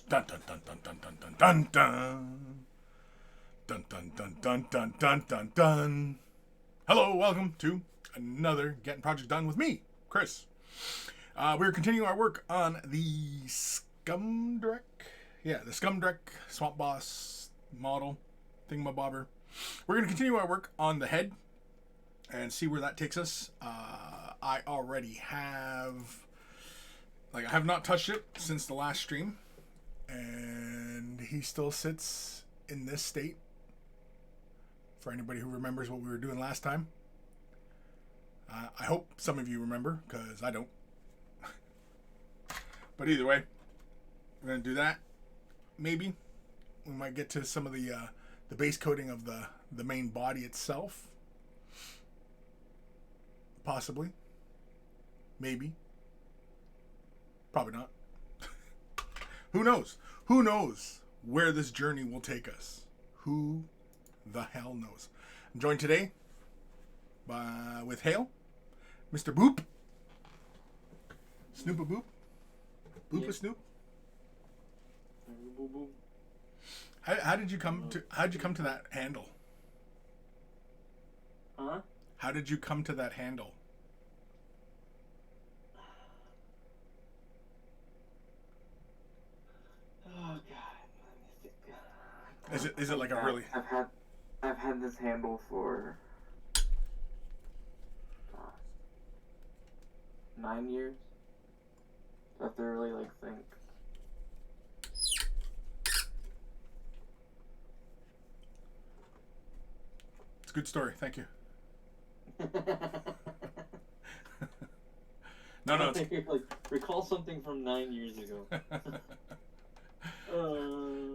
Dun dun dun dun dun dun dun dun dun. Dun dun dun dun dun dun dun dun. Hello, welcome to another Getting Project Done with me, Chris. We're continuing our work on the SkumDrekk. Yeah, the SkumDrekk SwampBoss model thingamabobber. We're going to continue our work on the head and see where that takes us. I already have... I have not touched it since the last stream. And he still sits in this state. For anybody who remembers what we were doing last time. I hope some of you remember, because I don't. But either way, we're going to do that. Maybe. We might get to some of the base coating of the main body itself. Possibly. Maybe. Probably not. Who knows? Who knows where this journey will take us? Who the hell knows? I'm joined today with Hale, Mr. Boop, Snoopa Boop, Boopa Snoop. How did you come to? How did you come to that handle? Huh? How did you come to that handle? Oh God. Is it like a really? I've had this handle for 9 years. I have to really think. It's a good story. Thank you. No. Recall something from 9 years ago.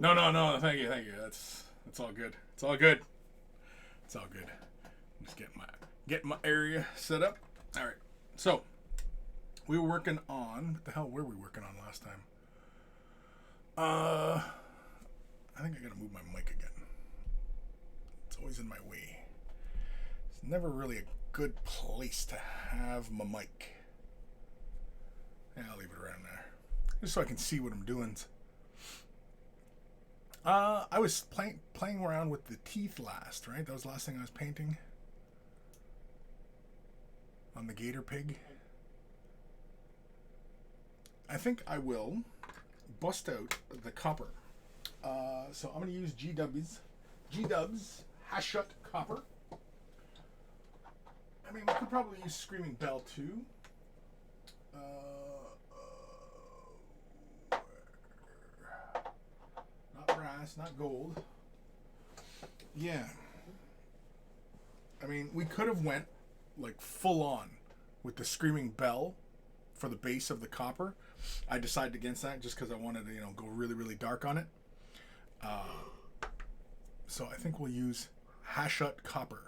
No. Thank you. That's all good. It's all good. Just get my area set up. All right. So we were working on what the hell were we working on last time? I think I gotta move my mic again. It's always in my way. It's never really a good place to have my mic. Yeah, I'll leave it around there, just so I can see what I'm doing. I was playing around with the teeth last, right? That was the last thing I was painting on the gator pig. I think I will bust out the copper. So I'm going to use G-Dubs Hashut copper. I mean, we could probably use Screaming Bell too. Not brass, not gold. Yeah. I mean, we could have went full on with the Screaming Bell for the base of the copper. I decided against that just because I wanted to, go really, really dark on it. So I think we'll use Hashut copper.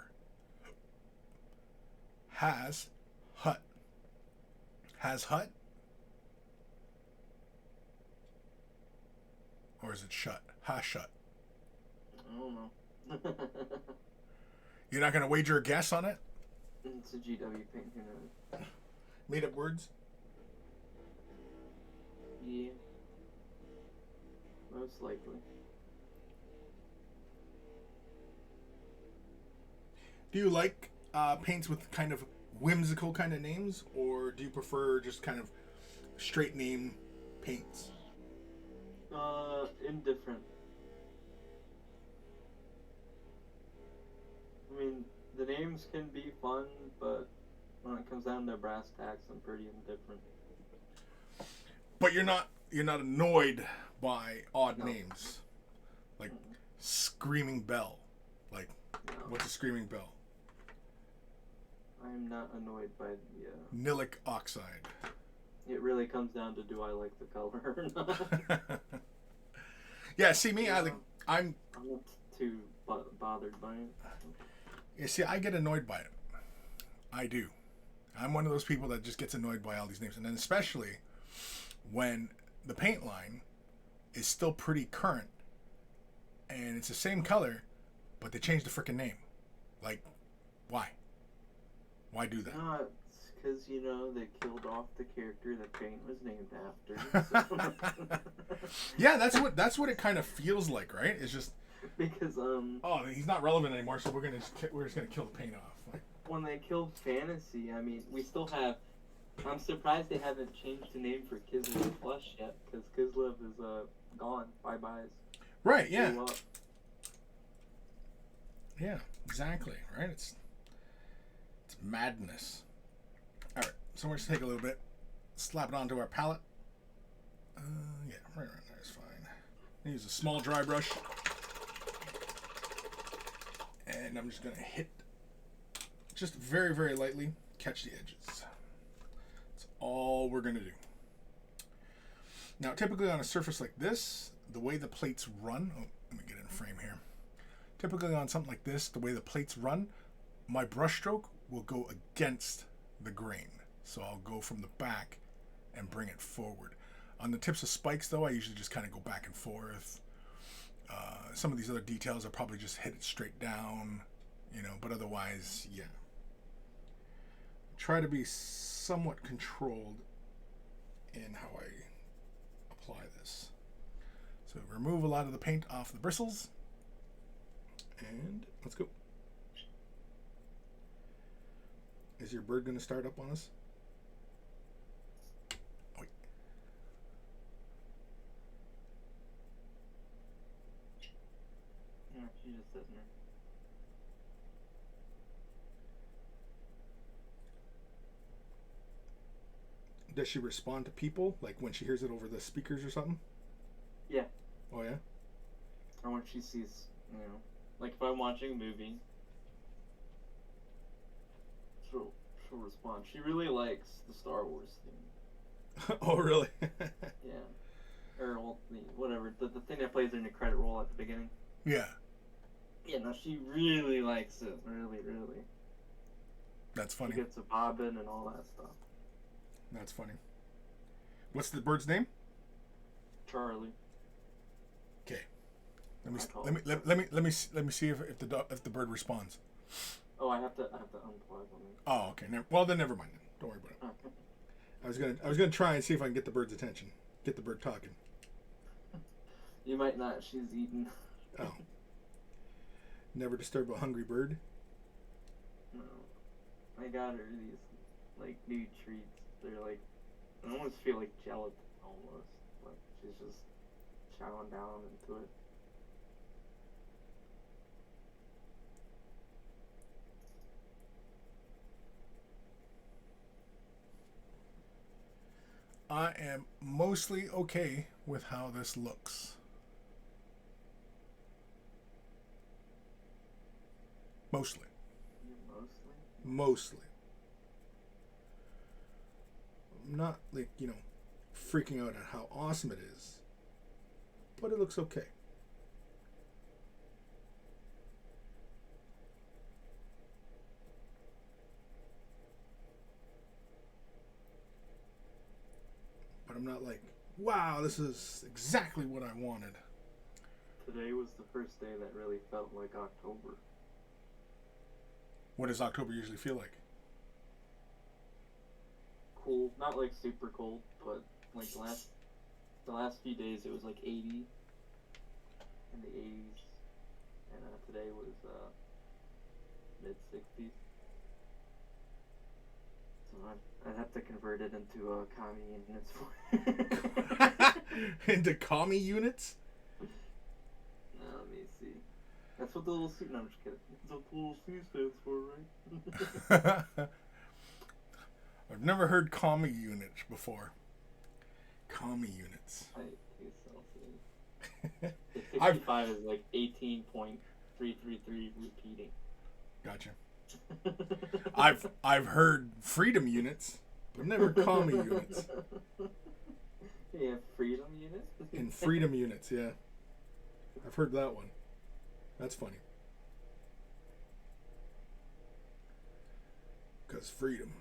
Has hut. Or is it shut? Hashut. I don't know. You're not going to wager a guess on it? It's a GW paint, who knows? Made up words? Yeah. Most likely. Do you like paints with kind of whimsical kind of names, or do you prefer just kind of straight name paints? Indifferent. I mean, the names can be fun, but when it comes down to brass tacks, I'm pretty indifferent. But you're not annoyed by odd No. names, like Screaming Bell. Like, No. What's a Screaming Bell? I'm not annoyed by the. Nilic oxide. It really comes down to do I like the color or not. Yeah, see me, I'm I'm not too bothered by it. You see, I get annoyed by it. I do. I'm one of those people that just gets annoyed by all these names. And then especially when the paint line is still pretty current and it's the same color, but they changed the freaking name. Like, why? Why do that? No, it's because, you know, they killed off the character that paint was named after. So. Yeah, that's what it kind of feels like, right? It's just because oh, he's not relevant anymore, so we're just gonna kill the paint off. Like, when they killed Fantasy, I mean, we still have. I'm surprised they haven't changed the name for Kislev Flush yet, because Kislev is gone. Bye byes. right? Yeah. Yeah, exactly. Right? It's madness. All right, so we're just take a little bit, slap it onto our palette. Yeah, right there is fine. Use a small dry brush, and I'm just gonna hit, just very, very lightly, catch the edges. That's all we're gonna do. Now, typically on a surface like this, the way the plates run. Oh, let me get in frame here. Typically on something like this, the way the plates run, my brush stroke will go against the grain. So I'll go from the back and bring it forward. On the tips of spikes, though, I usually just kind of go back and forth. Some of these other details, I'll probably just hit it straight down, you know, but otherwise, yeah. Try to be somewhat controlled in how I apply this. So remove a lot of the paint off the bristles. And let's go. Is your bird going to start up on us? Wait. No, she just sitting there. Does she respond to people, like when she hears it over the speakers or something? Yeah. Oh, yeah? Or when she sees, you know, like if I'm watching a movie, she'll respond. She really likes the Star Wars theme. Oh, really? Yeah. Or well, whatever, the thing that plays in the credit roll at the beginning. Yeah. Yeah, no, she really likes it. Really, really. That's funny. She gets a bobbin and all that stuff. That's funny. What's the bird's name? Charlie. Okay. Let me see if the bird responds. Oh, I have to unplug them. Oh, okay. Well, then never mind. Don't worry about it. I was gonna try and see if I can get the bird's attention. Get the bird talking. You might not. She's eating. Oh. Never disturb a hungry bird. No. I got her these like new treats. They're like, I almost feel like gelatin almost. Like she's just chowing down into it. I am mostly okay with how this looks. Mostly. Mostly. I'm not, like, you know, freaking out at how awesome it is, but it looks okay. But I'm not like, wow, this is exactly what I wanted. Today was the first day that really felt like October. What does October usually feel like? Cool, not like super cold, but like the last few days it was like 80 in the 80s, and today was mid 60s. So I'd have to convert it into commie units for Into commie units? Let me see. That's what the little C. No, I'm just kidding. That's what the little C stands for, right? I've never heard commie units before. Commie units. I think so. 65 is like 18.333 repeating. Gotcha. I've heard freedom units, but never commie units. Yeah, freedom units? In freedom units, yeah. I've heard that one. That's funny. Because freedom.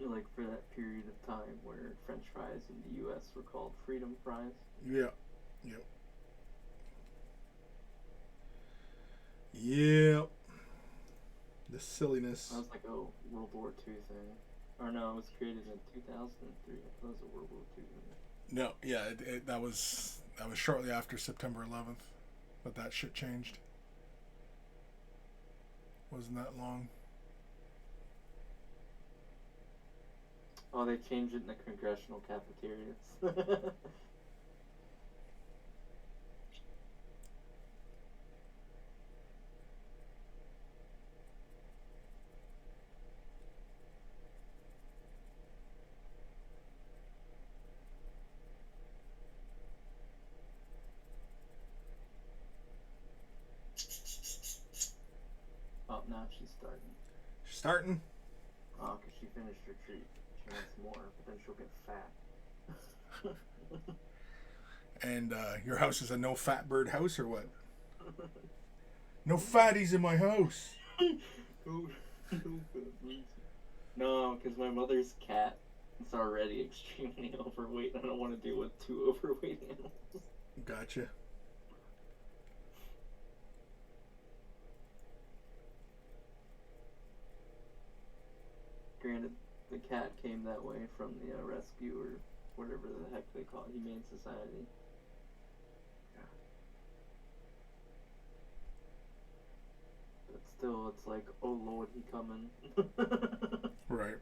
Like for that period of time where French fries in the U.S. were called freedom fries. Yeah. Yep. Yep. The silliness. That was like a World War II thing. Or no, it was created in 2003. That was a World War II thing. No, yeah, that was shortly after September 11th, but that shit changed. Wasn't that long. Oh, they changed it in the congressional cafeterias. Oh, now she's starting. She's starting? Oh, because she finished her treat. She wants more, but then she'll get fat. And your house is a no fat bird house or what? No fatties in my house. No, because my mother's cat is already extremely overweight. I don't want to deal with two overweight animals. Gotcha. Granted, the cat came that way from the rescue or whatever the heck they call it, Humane Society. But still, it's like, oh Lord, he coming. Right.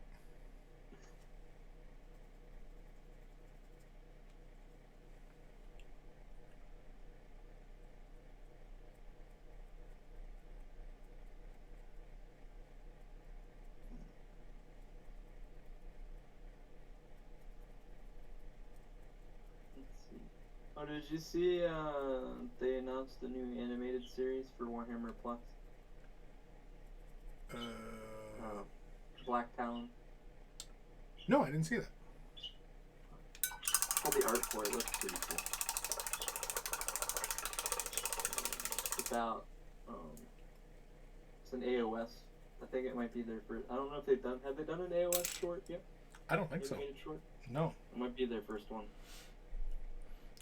Oh, did you see they announced the new animated series for Warhammer Plus? Black Talon. No, I didn't see that. All the art for it looks pretty cool. It's about, it's an AOS. I think it might be their first. I don't know if have they done an AOS short yet? I don't think so. Animated short? No. It might be their first one.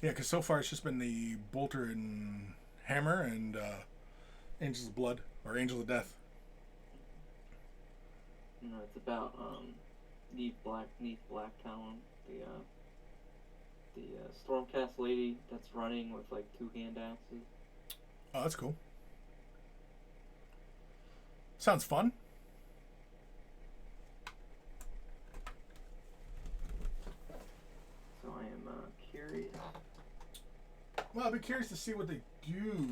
Yeah, because so far it's just been the Bolter and Hammer and Angels of Blood or Angel of Death. No, it's about Neath Black Talon, the Stormcast lady that's running with like two hand axes. Oh, that's cool. Sounds fun. So I am curious. Well, I'll be curious to see what they do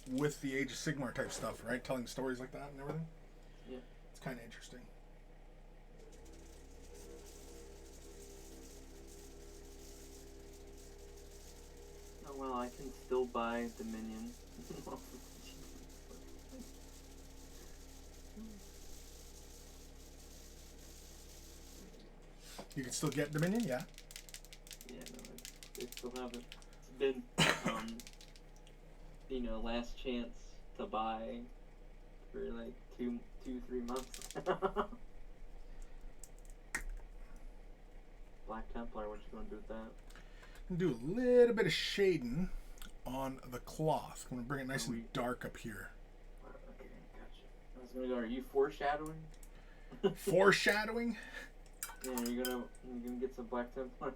with the Age of Sigmar type stuff, right? Telling stories like that and everything. Yeah. It's kind of interesting. Oh well, I can still buy Dominion. You can still get Dominion, yeah. Yeah, no, I still haven't. It's been, last chance to buy for like 2-3 months. Black Templar, what you gonna do with that? I'm gonna do a little bit of shading on the cloth. I'm gonna bring it nice and dark up here. Okay, gotcha. I was gonna go. Are you foreshadowing? Foreshadowing? Yeah, you're gonna get some Black Templar.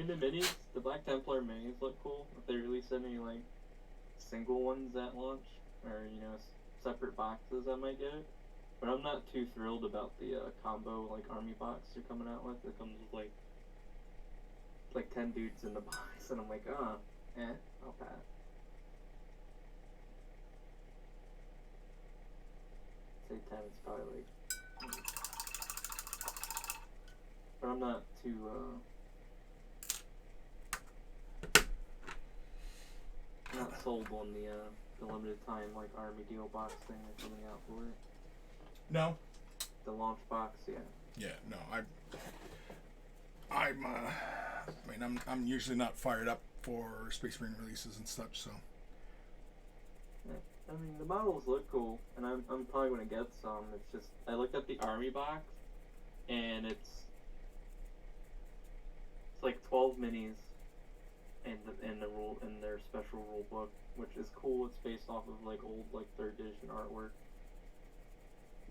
The minis, the Black Templar minis look cool. If they release any like single ones at launch, or separate boxes, I might get it. But I'm not too thrilled about the combo like army box they're coming out with. It comes with like 10 dudes in the box, and I'm like, I'll pass. Say 10, it's probably like. But I'm not too not sold on the limited time like army deal box thing that's coming out for it. No. The launch box, yeah. Yeah, no, I'm usually not fired up for Space Marine releases and such, so. Yeah. The models look cool, and I'm probably gonna get some. It's just I looked at the army box, and it's It's like 12 minis in their special rule book, which is cool. It's based off of like old like 3rd edition artwork.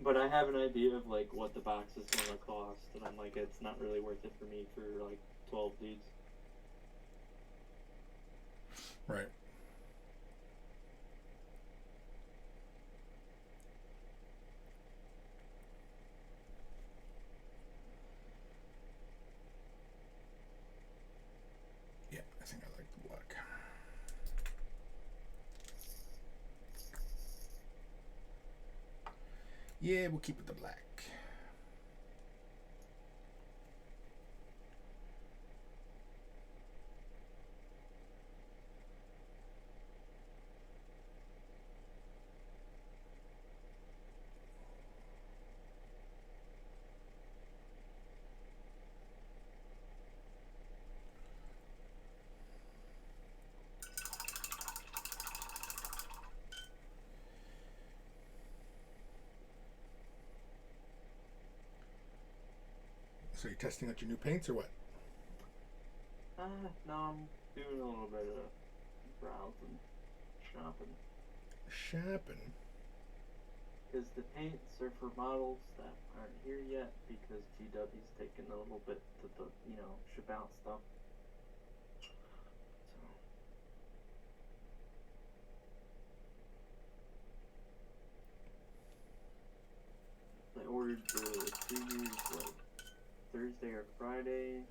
But I have an idea of like what the box is gonna cost, and I'm like, it's not really worth it for me for like 12 dudes. Right. Yeah, I think I like the black. Yeah, we'll keep it the black. So you're testing out your new paints or what? No, I'm doing a little bit of browsing, shopping. Shopping? Because the paints are for models that aren't here yet, because GW's taking a little bit to ship out stuff. So I ordered the previews like Thursday or Friday.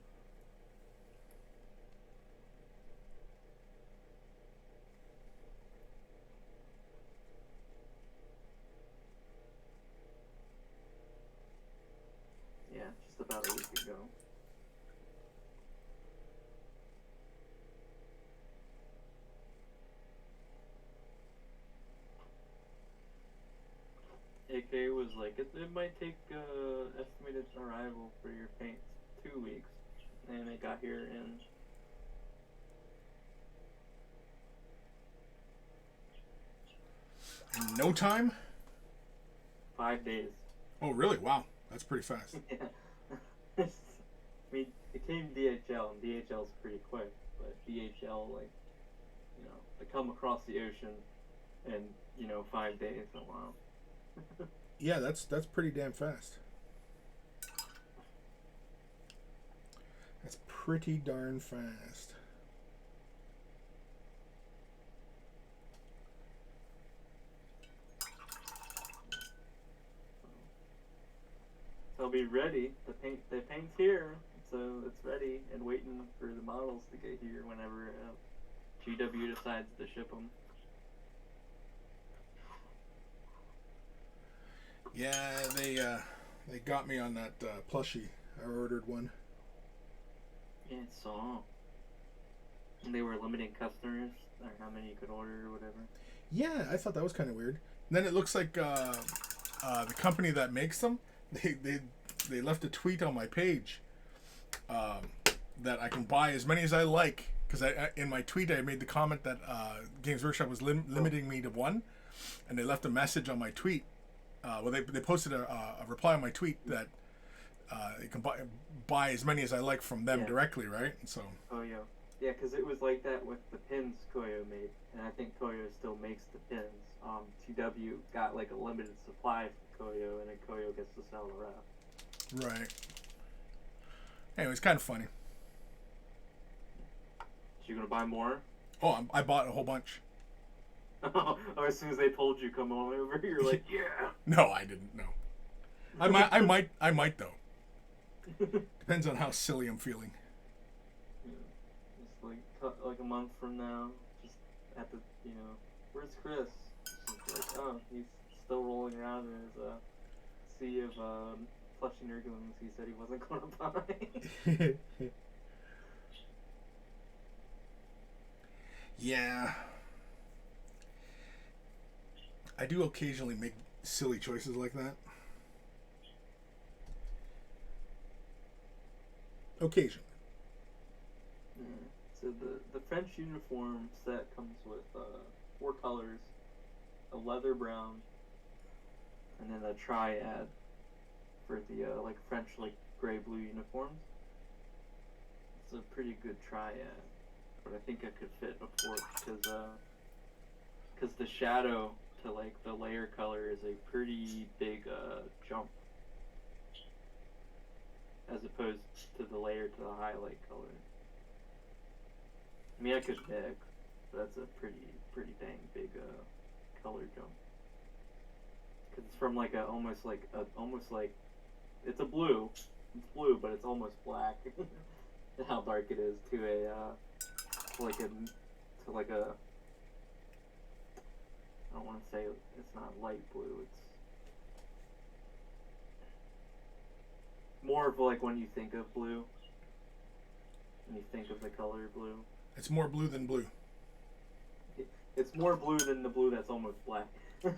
Yeah, just about a week ago. AK was like, it might take estimated arrival for your paints 2 weeks, and it got here in No time? 5 days. Oh, really? Wow. That's pretty fast. Yeah. I mean, it came DHL, and DHL's pretty quick, but DHL, like, they come across the ocean in, 5 days. Oh, wow. Yeah, that's pretty damn fast. That's pretty darn fast. They'll be ready. The paint's here, so it's ready and waiting for the models to get here whenever GW decides to ship them. Yeah, they got me on that plushie. I ordered one. Yeah, I saw. And they were limiting customers, or how many you could order or whatever. Yeah, I thought that was kind of weird. And then it looks like the company that makes them, they left a tweet on my page that I can buy as many as I like. Because in my tweet I made the comment that Games Workshop was limiting me to one, and they left a message on my tweet. Well, they posted a reply on my tweet that you can buy as many as I like from them directly, right? And so. Oh yeah, yeah, because it was like that with the pins Koyo made, and I think Koyo still makes the pins. TW got like a limited supply for Koyo, and then Koyo gets to sell the rest. Right. Anyway, it's kind of funny. So you gonna buy more? Oh, I bought a whole bunch. Oh, as soon as they told you come on over, you're like, yeah. No, I didn't. No. I might though. Depends on how silly I'm feeling. Yeah. Just like a month from now, just at the where's Chris? Just like, oh, he's still rolling around in his sea of fleshy nurglings he said he wasn't gonna buy. Yeah. I do occasionally make silly choices like that. Occasionally. So the French uniform set comes with 4 colors, a leather brown, and then a triad for the like French like gray blue uniforms. It's a pretty good triad, but I think I could fit a fourth because the shadow to like the layer color is a pretty big jump, as opposed to the layer to the highlight color. I mean, I could mix, but that's a pretty dang big color jump. Cause it's from like almost like it's a blue. It's blue, but it's almost black. How dark it is to I don't want to say it's not light blue. It's more of like when you think of blue. When you think of the color blue. It's more blue than blue. It's more blue than the blue that's almost black. So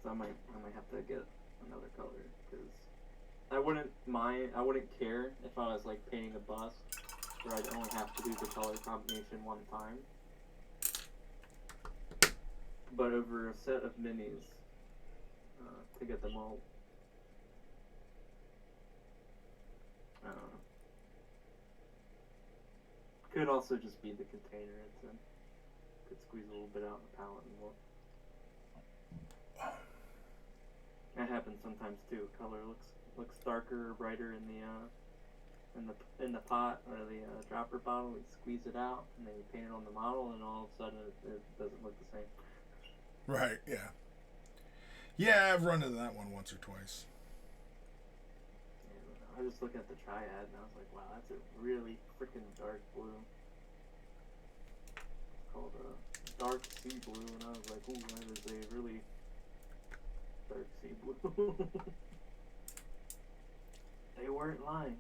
I might have to get another color because I wouldn't care if I was like painting a bust where I'd only have to do the color combination one time. But over a set of minis, to get them all, I don't know. Could also just be the container it's in. Could squeeze a little bit out in the palette and more. That happens sometimes too. Color looks darker or brighter in the pot or the dropper bottle. You squeeze it out and then you paint it on the model, and all of a sudden it doesn't look the same. Right. Yeah. Yeah, I've run into that one once or twice. Yeah, I was looking at the triad and I was like, wow, that's a really freaking dark blue. It's called dark sea blue, and I was like, ooh, that is a really dark sea blue. They weren't lying.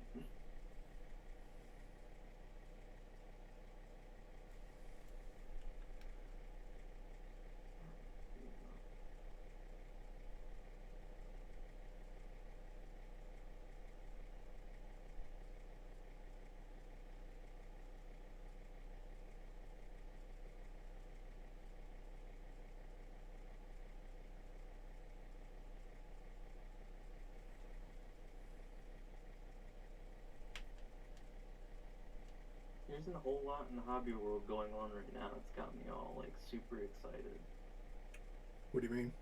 There's a whole lot in the hobby world going on right now. It's got me all like super excited. What do you mean?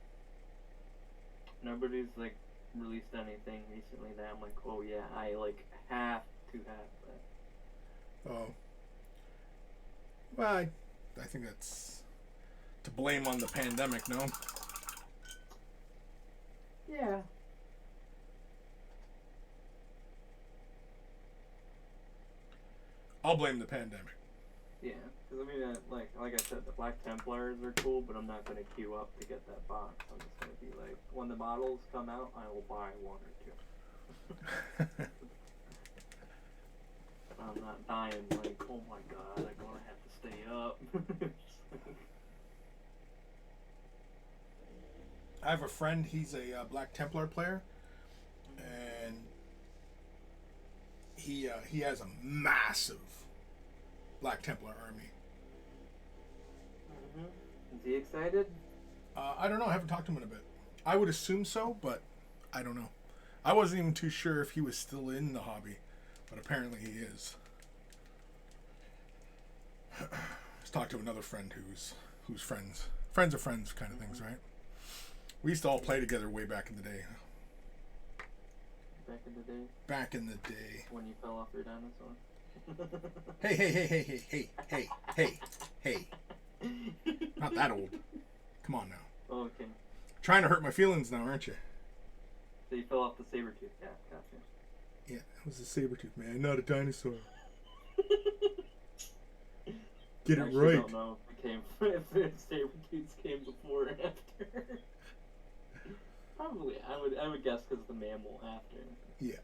Nobody's like released anything recently that I'm like, oh yeah, I like have to have that. Oh. Well, I think that's to blame on the pandemic, no? Yeah. I'll blame the pandemic. Yeah, because I mean, like I said, the Black Templars are cool, but I'm not going to queue up to get that box. I'm just going to be like, when the models come out, I will buy one or two. I'm not dying like, oh my god, I'm going to have to stay up. I have a friend, he's a Black Templar player, and he has a massive Black Templar army. Is he excited? I don't know. I haven't talked to him in a bit. I would assume so, but I don't know. I wasn't even too sure if he was still in the hobby, but apparently he is. Just talked to another friend who's friends of friends kind of things, right? We used to all play together way back in the day. Back in the day? Back in the day. When you fell off your dinosaur? Hey. Not that old. Come on now. Oh, okay. Trying to hurt my feelings now, aren't you? So you fell off the saber-tooth cat, gotcha. Yeah, it was a saber-tooth, man, not a dinosaur. Get it right. I don't know if saber-tooths came before or after. Probably, I would guess because the mammal after. Yeah.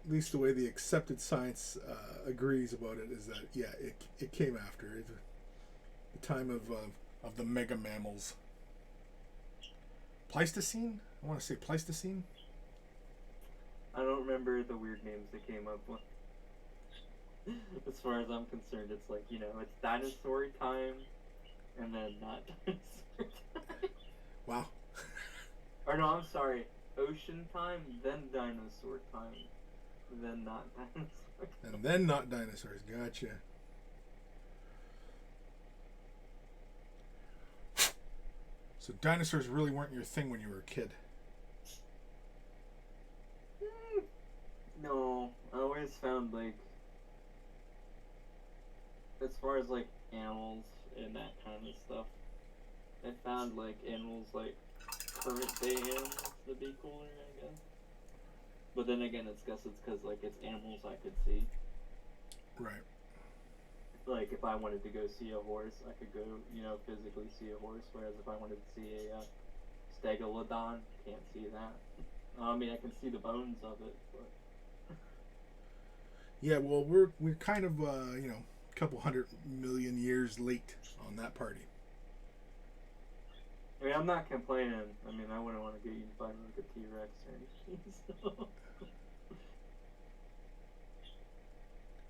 At least the way the accepted science agrees about it is that, yeah, it came after the time of the mega mammals. Pleistocene? I want to say Pleistocene. I don't remember the weird names they came up with. As far as I'm concerned, it's like, you know, it's dinosaur time, and then not dinosaur time. Wow. Or no, I'm sorry. ocean time, then dinosaur time, then not dinosaur time. And then not dinosaurs. Gotcha. So dinosaurs really weren't your thing when you were a kid. No, I always found, like, as far as, like, animals and that kind of stuff, I found, like, animals, like, current day animals to be cooler, I guess. But then again, it's because, like, it's animals I could see. Right. Like, if I wanted to go see a horse, I could go, physically see a horse, whereas if I wanted to see a stegodon, can't see that. I mean, I can see the bones of it, but... Yeah, well, we're kind of, a couple 100 million years late on that party. I mean, I'm not complaining. I mean, I wouldn't want to get eaten by like a T-Rex or anything, so...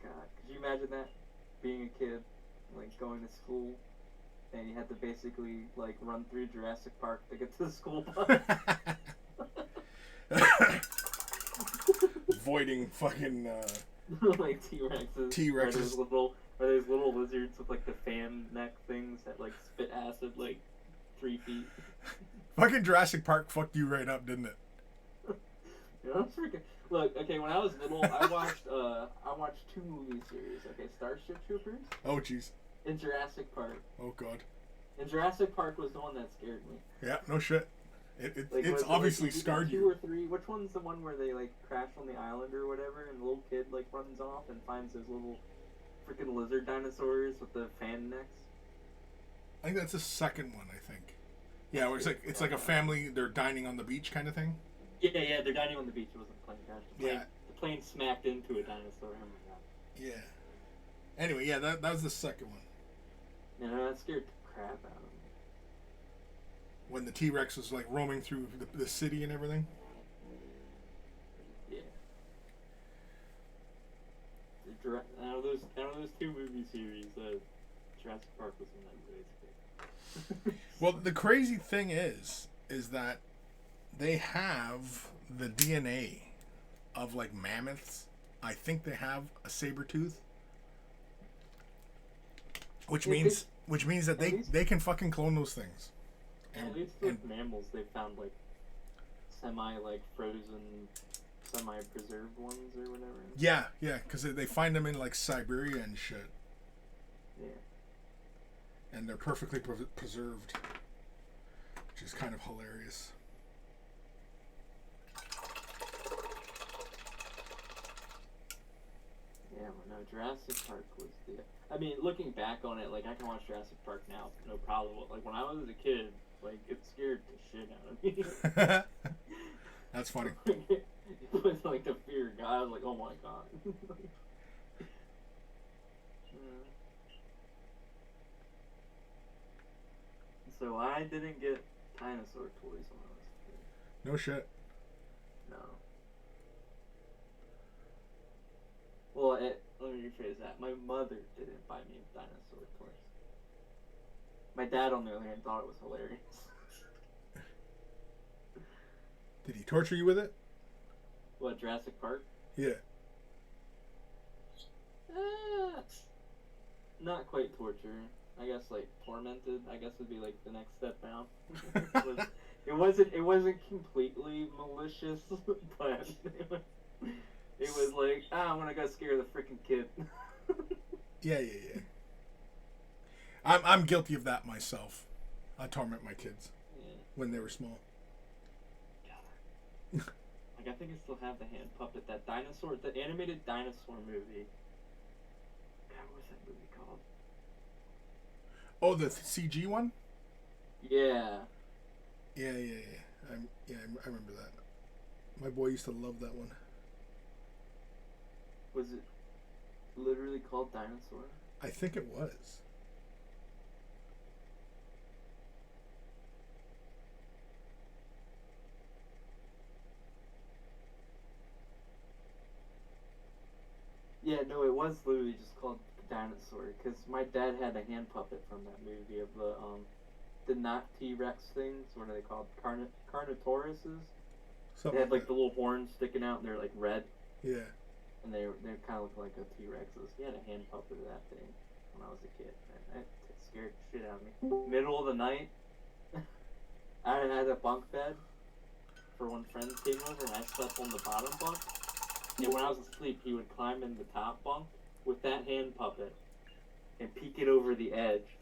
God, could you imagine that? Being a kid, like, going to school, and you had to basically, like, run through Jurassic Park to get to the school bus? Avoiding fucking, like T-Rexes. T-Rexes. Are those little lizards with, like, the fan neck things that, like, spit acid, like, 3 feet? Fucking Jurassic Park fucked you right up, didn't it? Freaking... Look, okay, when I was little, I watched 2 movie series. Okay, Starship Troopers. Oh, jeez. And Jurassic Park. Oh, God. And Jurassic Park was the one that scared me. Yeah, no shit. It's like, obviously scarred 2 you. or 3. Which one's the one where they, like, crash on the island or whatever, and the little kid, like, runs off and finds those little freaking lizard dinosaurs with the fan necks? I think that's the second one, I think. Yeah, where it's like a family, they're dining on the beach kind of thing. Yeah, they're dining on the beach. It wasn't a plane crash. The plane smacked into a dinosaur. Oh my god. Yeah. Anyway, yeah, that was the second one. Yeah, that scared the crap out of me. When the T-Rex was like roaming through the city and everything. Yeah. Out of those 2 movie series, Jurassic Park was one that really scared. Well, the crazy thing is that they have the DNA of, like, mammoths. I think they have a saber tooth. Which means that they can fucking clone those things. At least with mammals, they found, like, frozen, semi-preserved ones or whatever. Yeah, because they find them in, like, Siberia and shit. Yeah. And they're perfectly preserved. Which is kind of hilarious. Yeah, well, no, Jurassic Park was the... I mean, looking back on it, like, I can watch Jurassic Park now, no problem. Like, when I was a kid, like, it scared the shit out of me. That's funny. It was, like, the fear of God. I was like, oh my god. So I didn't get dinosaur toys when I was a kid. No shit. No. Well, let me rephrase that. My mother didn't buy me dinosaur toys. My dad, on the other hand, thought it was hilarious. Did he torture you with it? What, Jurassic Park? Yeah. Not quite torture. I guess, like, tormented, I guess would be, like, the next step down. It wasn't completely malicious, but it was like, I want to go scare the freaking kid. Yeah. I'm guilty of that myself. I torment my kids when they were small. God. Like, I think I still have the hand puppet, that dinosaur, the animated dinosaur movie. God, what was that movie called? Oh, the CG one? Yeah. Yeah. I remember that. My boy used to love that one. Was it literally called Dinosaur? I think it was. Yeah, no, it was literally just called Dinosaur, because my dad had a hand puppet from that movie of the not T-Rex things. What are they called? Carnotauruses? They had like the little horns sticking out, and they're like red, Yeah. and they kind of look like a T-Rex. He had a hand puppet of that thing when I was a kid. And it scared the shit out of me. Middle of the night, I had a bunk bed for when friends came over, and I slept on the bottom bunk. And when I was asleep, he would climb in the top bunk with that hand puppet and peek it over the edge.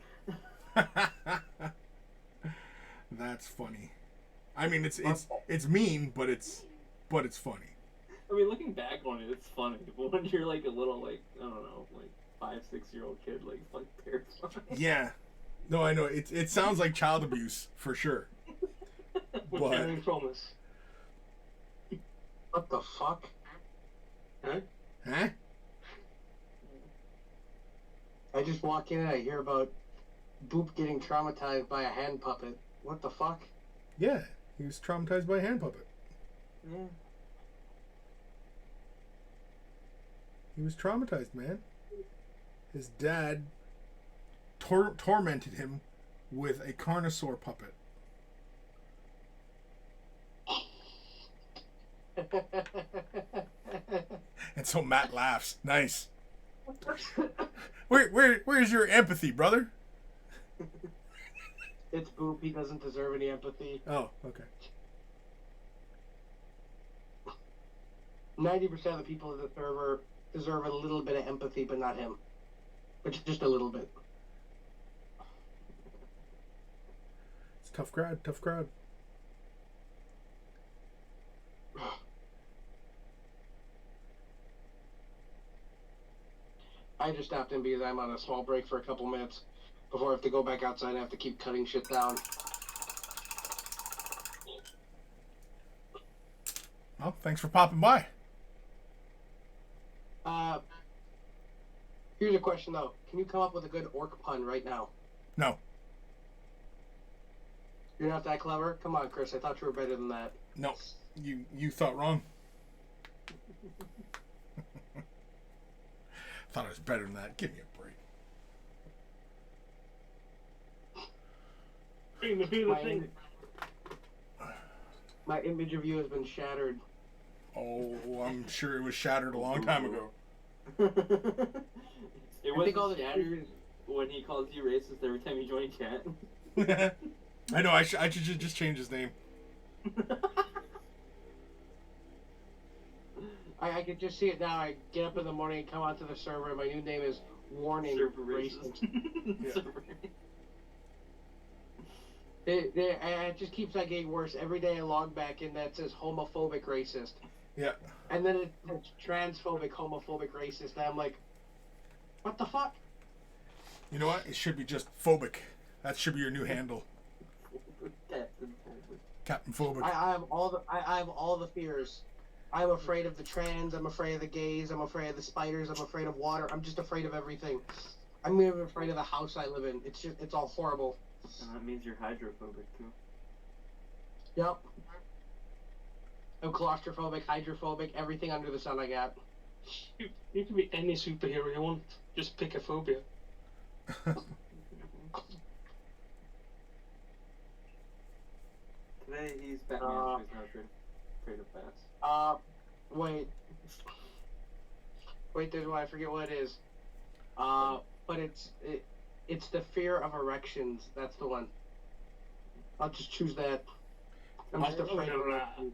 That's funny. I mean, it's mean, but it's funny. I mean, looking back on it, it's funny. But when you're like a little, like, I don't know, like 5-6-year-old kid, like, it's like terrifying. Yeah. No, I know. It sounds like child abuse for sure. But promise. What the fuck? Huh? Huh? I just walk in and I hear about Boop getting traumatized by a hand puppet. What the fuck? Yeah, he was traumatized by a hand puppet. Yeah. He was traumatized, man. His dad tormented him with a carnosaur puppet. And so Matt laughs. Nice. Where's your empathy, brother? It's Boop. He doesn't deserve any empathy. Oh, okay. 90% of the people in the server deserve a little bit of empathy, but not him. But just a little bit. It's a tough crowd. Tough crowd. I just stopped in because I'm on a small break for a couple minutes before I have to go back outside and have to keep cutting shit down. Well, thanks for popping by. Here's a question though. Can you come up with a good orc pun right now? No. You're not that clever? Come on, Chris. I thought you were better than that. No. You thought wrong. Thought I was better than that. Give me a break. My image of you has been shattered. Oh, I'm sure it was shattered a long time ago. It wasn't shattered when he calls you racist every time you join chat. I know. I should just change his name. I could just see it now. I get up in the morning and come onto the server, and my new name is Warning Server Racist. racist. It just keeps on getting worse. Every day I log back in that says homophobic racist. Yeah. And then it's transphobic, homophobic, racist. And I'm like, what the fuck? You know what? It should be just phobic. That should be your new handle. Captain Phobic. I have all the fears. I'm afraid of the trans. I'm afraid of the gays. I'm afraid of the spiders. I'm afraid of water. I'm just afraid of everything. I'm even afraid of the house I live in. It's all horrible. And that means you're hydrophobic too. Yep. I'm claustrophobic, hydrophobic, everything under the sun I got. You can be any superhero you want. Just pick a phobia. Today he's Batman, so he's not afraid of bats. Wait. There's one. I forget what it is. But it's the fear of erections. That's the one. I'll just choose that. I'm just afraid of erections.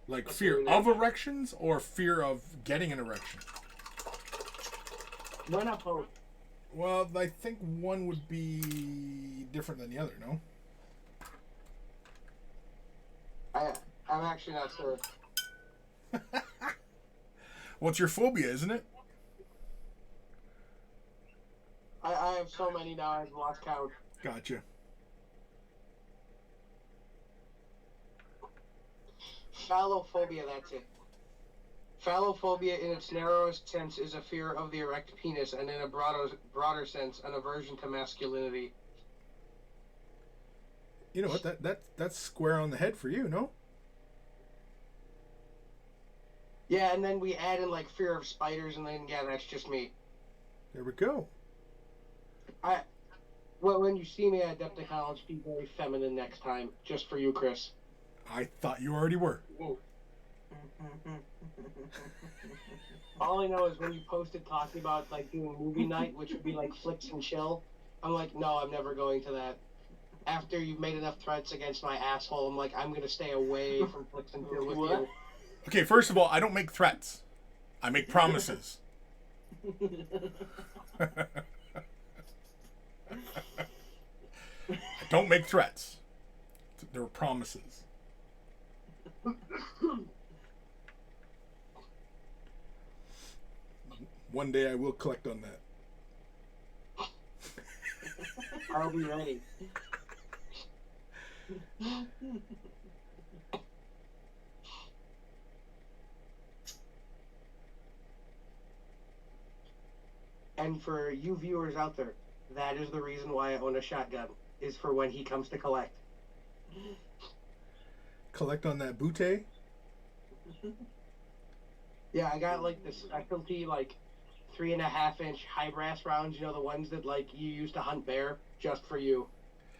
Like fear of erections or fear of getting an erection? Why not both? Well, I think one would be different than the other, no? I'm actually not sure. Well, it's your phobia, isn't it? I have so many now I've lost count. Gotcha. Phallophobia, that's it. Phallophobia in its narrowest sense is a fear of the erect penis, and in a broader sense, an aversion to masculinity. You know what? That's square on the head for you, no? Yeah, and then we add in like fear of spiders, and then yeah, that's just me. There we go. Well, when you see me at Adepticon, I'll just be very feminine next time, just for you, Chris. I thought you already were. Whoa. All I know is when you posted talking about like doing movie night, which would be like flicks and chill, I'm like, no, I'm never going to that. After you've made enough threats against my asshole, I'm like, I'm gonna stay away from flicks and chill with you. Okay, first of all, I don't make threats. I make promises. I don't make threats. They're promises. One day I will collect on that. I'll be ready. And for you viewers out there, that is the reason why I own a shotgun, is for when he comes to collect. Collect on that butte? Yeah, I got like the specialty like 3.5-inch high brass rounds, you know, the ones that like you use to hunt bear, just for you.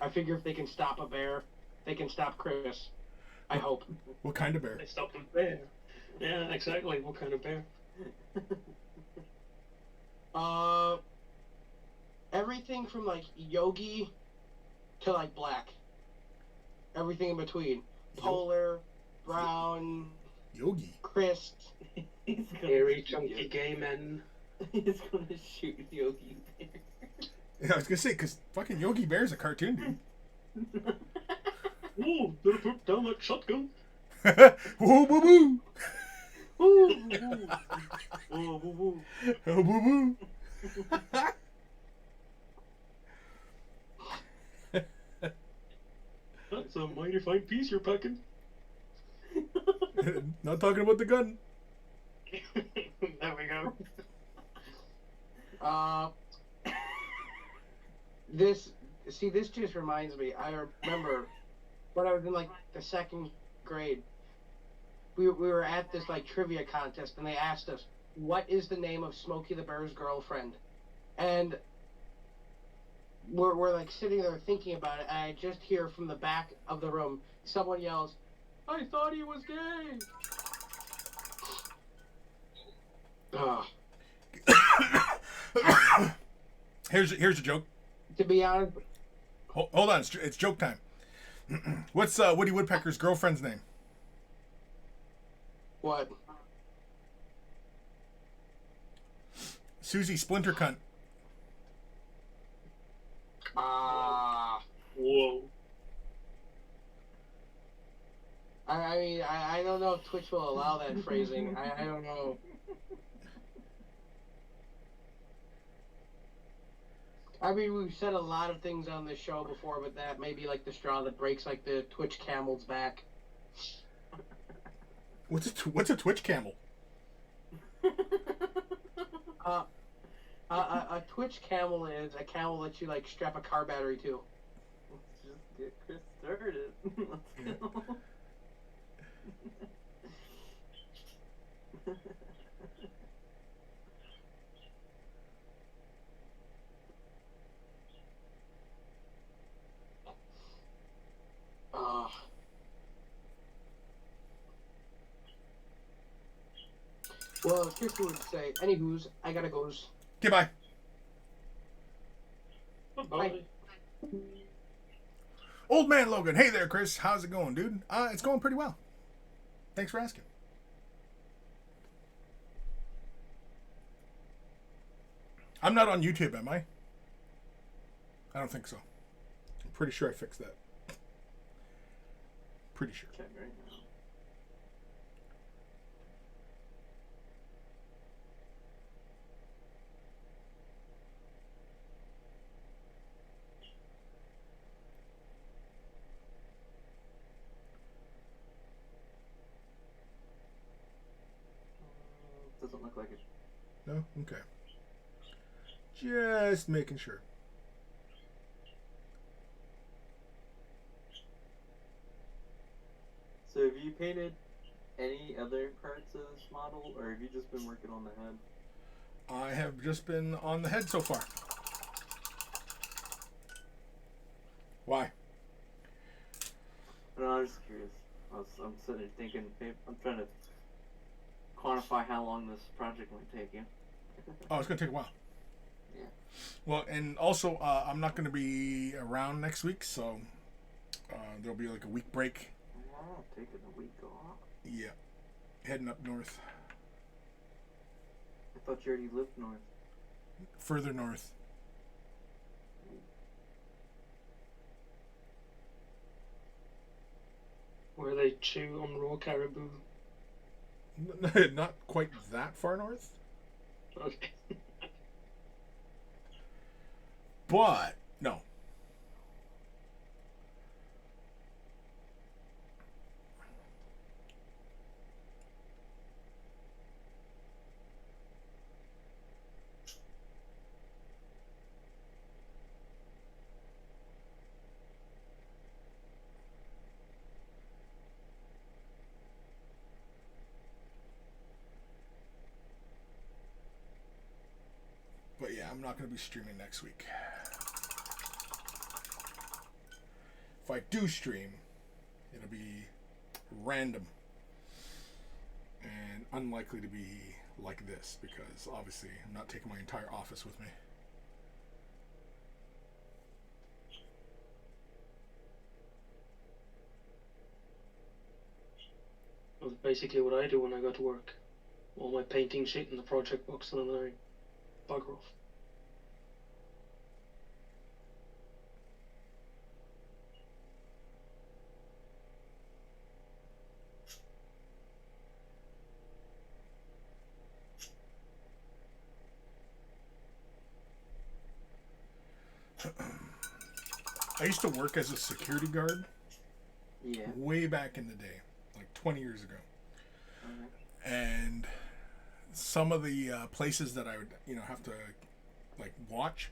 I figure if they can stop a bear, they can stop Chris. I hope. What kind of bear? They stopped the bear. Yeah, exactly. What kind of bear? Everything from like yogi to like black. Everything in between. Polar, brown, Yogi. crisp. He's gonna Hairy, shoot chunky Yogi. gay men. He's gonna shoot Yogi Bear. Yeah, I was gonna say, because fucking Yogi Bear's a cartoon, dude. Whoa, better put down that shotgun. Woo boo boo. Ooh, ooh, ooh, ooh. Oh boo boo. That's a mighty fine piece you're packing. Not talking about the gun. There we go. This just reminds me. I remember when I was in like the 2nd grade. We were at this like trivia contest, and they asked us, "What is the name of Smokey the Bear's girlfriend?" And we're like sitting there thinking about it, and I just hear from the back of the room someone yells, "I thought he was gay!" Ugh. Here's a joke. To be honest, Hold on, it's joke time. What's Woody Woodpecker's girlfriend's name? what? Susie Splintercunt. Whoa. I mean, I don't know if Twitch will allow that phrasing. I don't know. I mean, we've said a lot of things on this show before, but that may be like the straw that breaks like the Twitch camel's back. What's a Twitch camel? A Twitch camel is a camel that you like strap a car battery to. Let's just get Chris started. Let's go. Well, as Chris would say, anywho's, I gotta goes. Okay, bye. Bye. Old man Logan. Hey there, Chris. How's it going, dude? It's going pretty well. Thanks for asking. I'm not on YouTube, am I? I don't think so. I'm pretty sure I fixed that. Pretty sure. Check right now. Doesn't look like it. No? Okay. Just making sure. So have you painted any other parts of this model, or have you just been working on the head? I have just been on the head so far. Why? No, I'm just curious. I'm sitting there thinking, I'm trying to quantify how long this project might take you. Oh, it's gonna take a while. Yeah. Well, and also, I'm not gonna be around next week, so there'll be like a week break. Oh, taking a week off. Yeah, heading up north, I thought you already lived north. further north. Where they chew on raw caribou. Not quite that far north, Okay. but no. But yeah, I'm not going to be streaming next week. If I do stream, it'll be random and unlikely to be like this because obviously I'm not taking my entire office with me. That's basically what I do when I go to work. All my painting shit in the project box, and then I bugger off. I used to work as a security guard Yeah. way back in the day, like 20 years ago. Okay. And some of the places that I would, have to like watch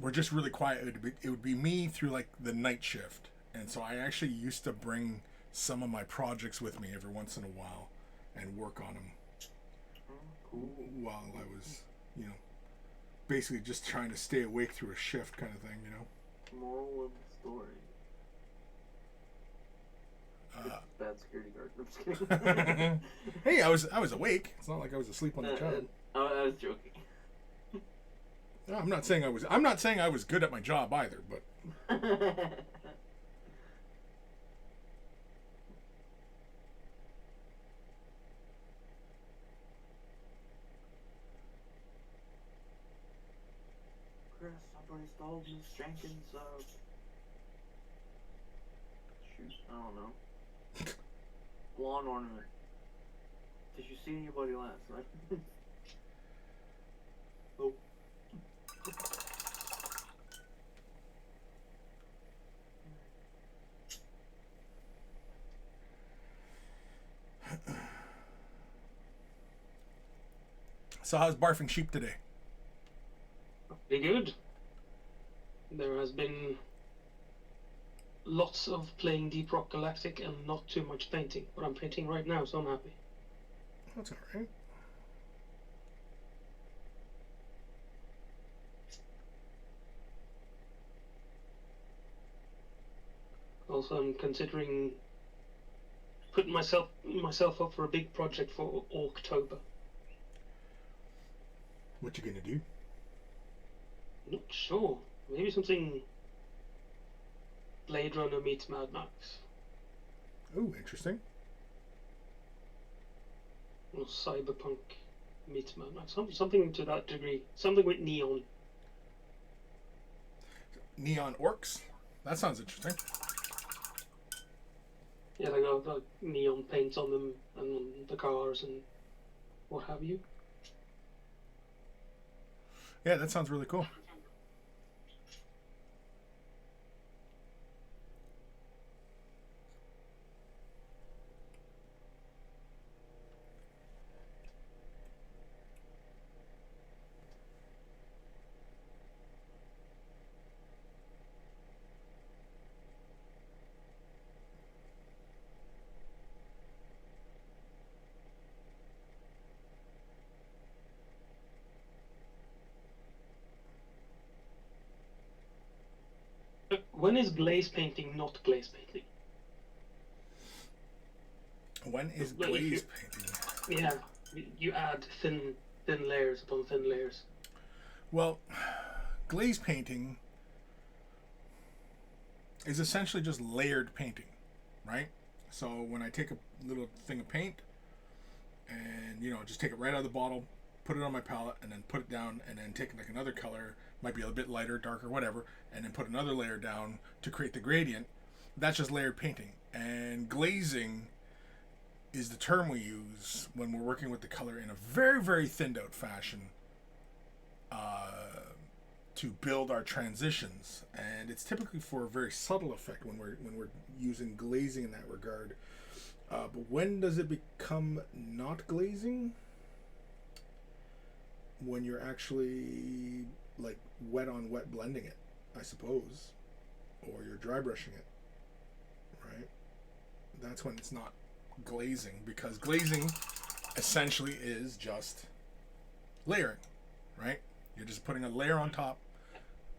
were just really quiet. It would be me through like the night shift, and so I actually used to bring some of my projects with me every once in a while and work on them Cool. while I was, basically just trying to stay awake through a shift kind of thing, Moral of the story. Bad security guard. I'm just kidding. Hey, I was awake. It's not like I was asleep on the job. I was joking. No, I'm not saying I was good at my job either, but Chris, somebody stole Miss Jenkins' shoot, I don't know. Lawn ornament. Did you see anybody last night? Nope. So how's barfing sheep today? Pretty good. There has been lots of playing Deep Rock Galactic and not too much painting. But I'm painting right now, so I'm happy. That's all right. Also, I'm considering putting myself up for a big project for October. What you gonna do? Not sure. Maybe something Blade Runner meets Mad Max. Oh, interesting. Or Cyberpunk meets Mad Max. Something to that degree. Something with neon. Neon orcs? That sounds interesting. Yeah, they got like neon paints on them and on the cars and what have you. Yeah, that sounds really cool. When is glaze painting not glaze painting? When is Well, if glaze you- painting? Yeah, you add thin layers upon thin layers. Well, glaze painting is essentially just layered painting, right? So when I take a little thing of paint and, just take it right out of the bottle, put it on my palette, and then put it down, and then take like another color, might be a bit lighter, darker, whatever, and then put another layer down to create the gradient. That's just layered painting. And glazing is the term we use when we're working with the color in a very, very thinned out fashion to build our transitions. And it's typically for a very subtle effect when we're using glazing in that regard. But when does it become not glazing? When you're actually like wet on wet blending it, I suppose, or you're dry brushing it, right? That's when it's not glazing, because glazing essentially is just layering, right? You're just putting a layer on top,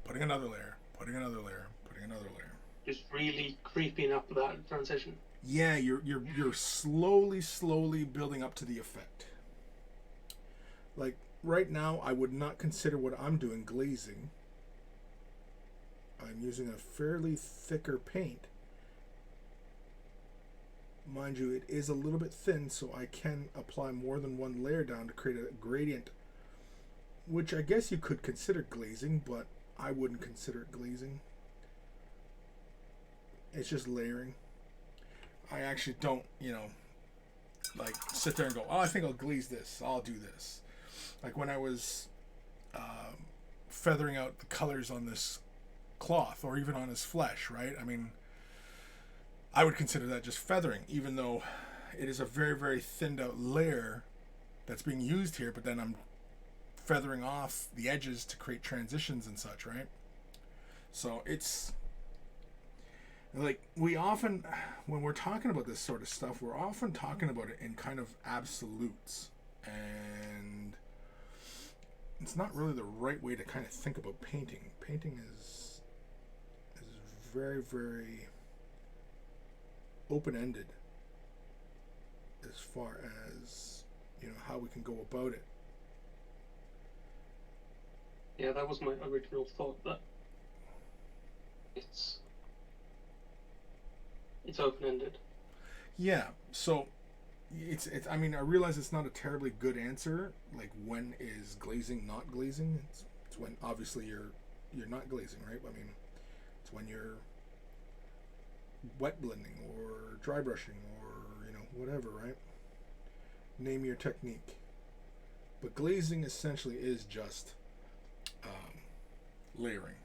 putting another layer, putting another layer, putting another layer. Just really creeping up that transition. Yeah, you're slowly building up to the effect. Like right now, I would not consider what I'm doing glazing. I'm using a fairly thicker paint. Mind you, it is a little bit thin, so I can apply more than one layer down to create a gradient, which I guess you could consider glazing, but I wouldn't consider it glazing. It's just layering. I actually don't, like sit there and go, oh, I think I'll glaze this, I'll do this. Like when I was feathering out the colors on this cloth, or even on his flesh, right? I mean, I would consider that just feathering, even though it is a very, very thinned out layer that's being used here, but then I'm feathering off the edges to create transitions and such, right? So it's like, we often, when we're talking about this sort of stuff, we're often talking about it in kind of absolutes, and it's not really the right way to kind of think about painting. Painting is very, very open-ended as far as how we can go about it. Yeah, that was my original thought, that it's open-ended. Yeah, so it's I mean, I realize it's not a terribly good answer, like when is glazing not glazing. It's when obviously you're not glazing, right? I mean, it's when you're wet blending or dry brushing or whatever, right? Name your technique. But glazing essentially is just layering.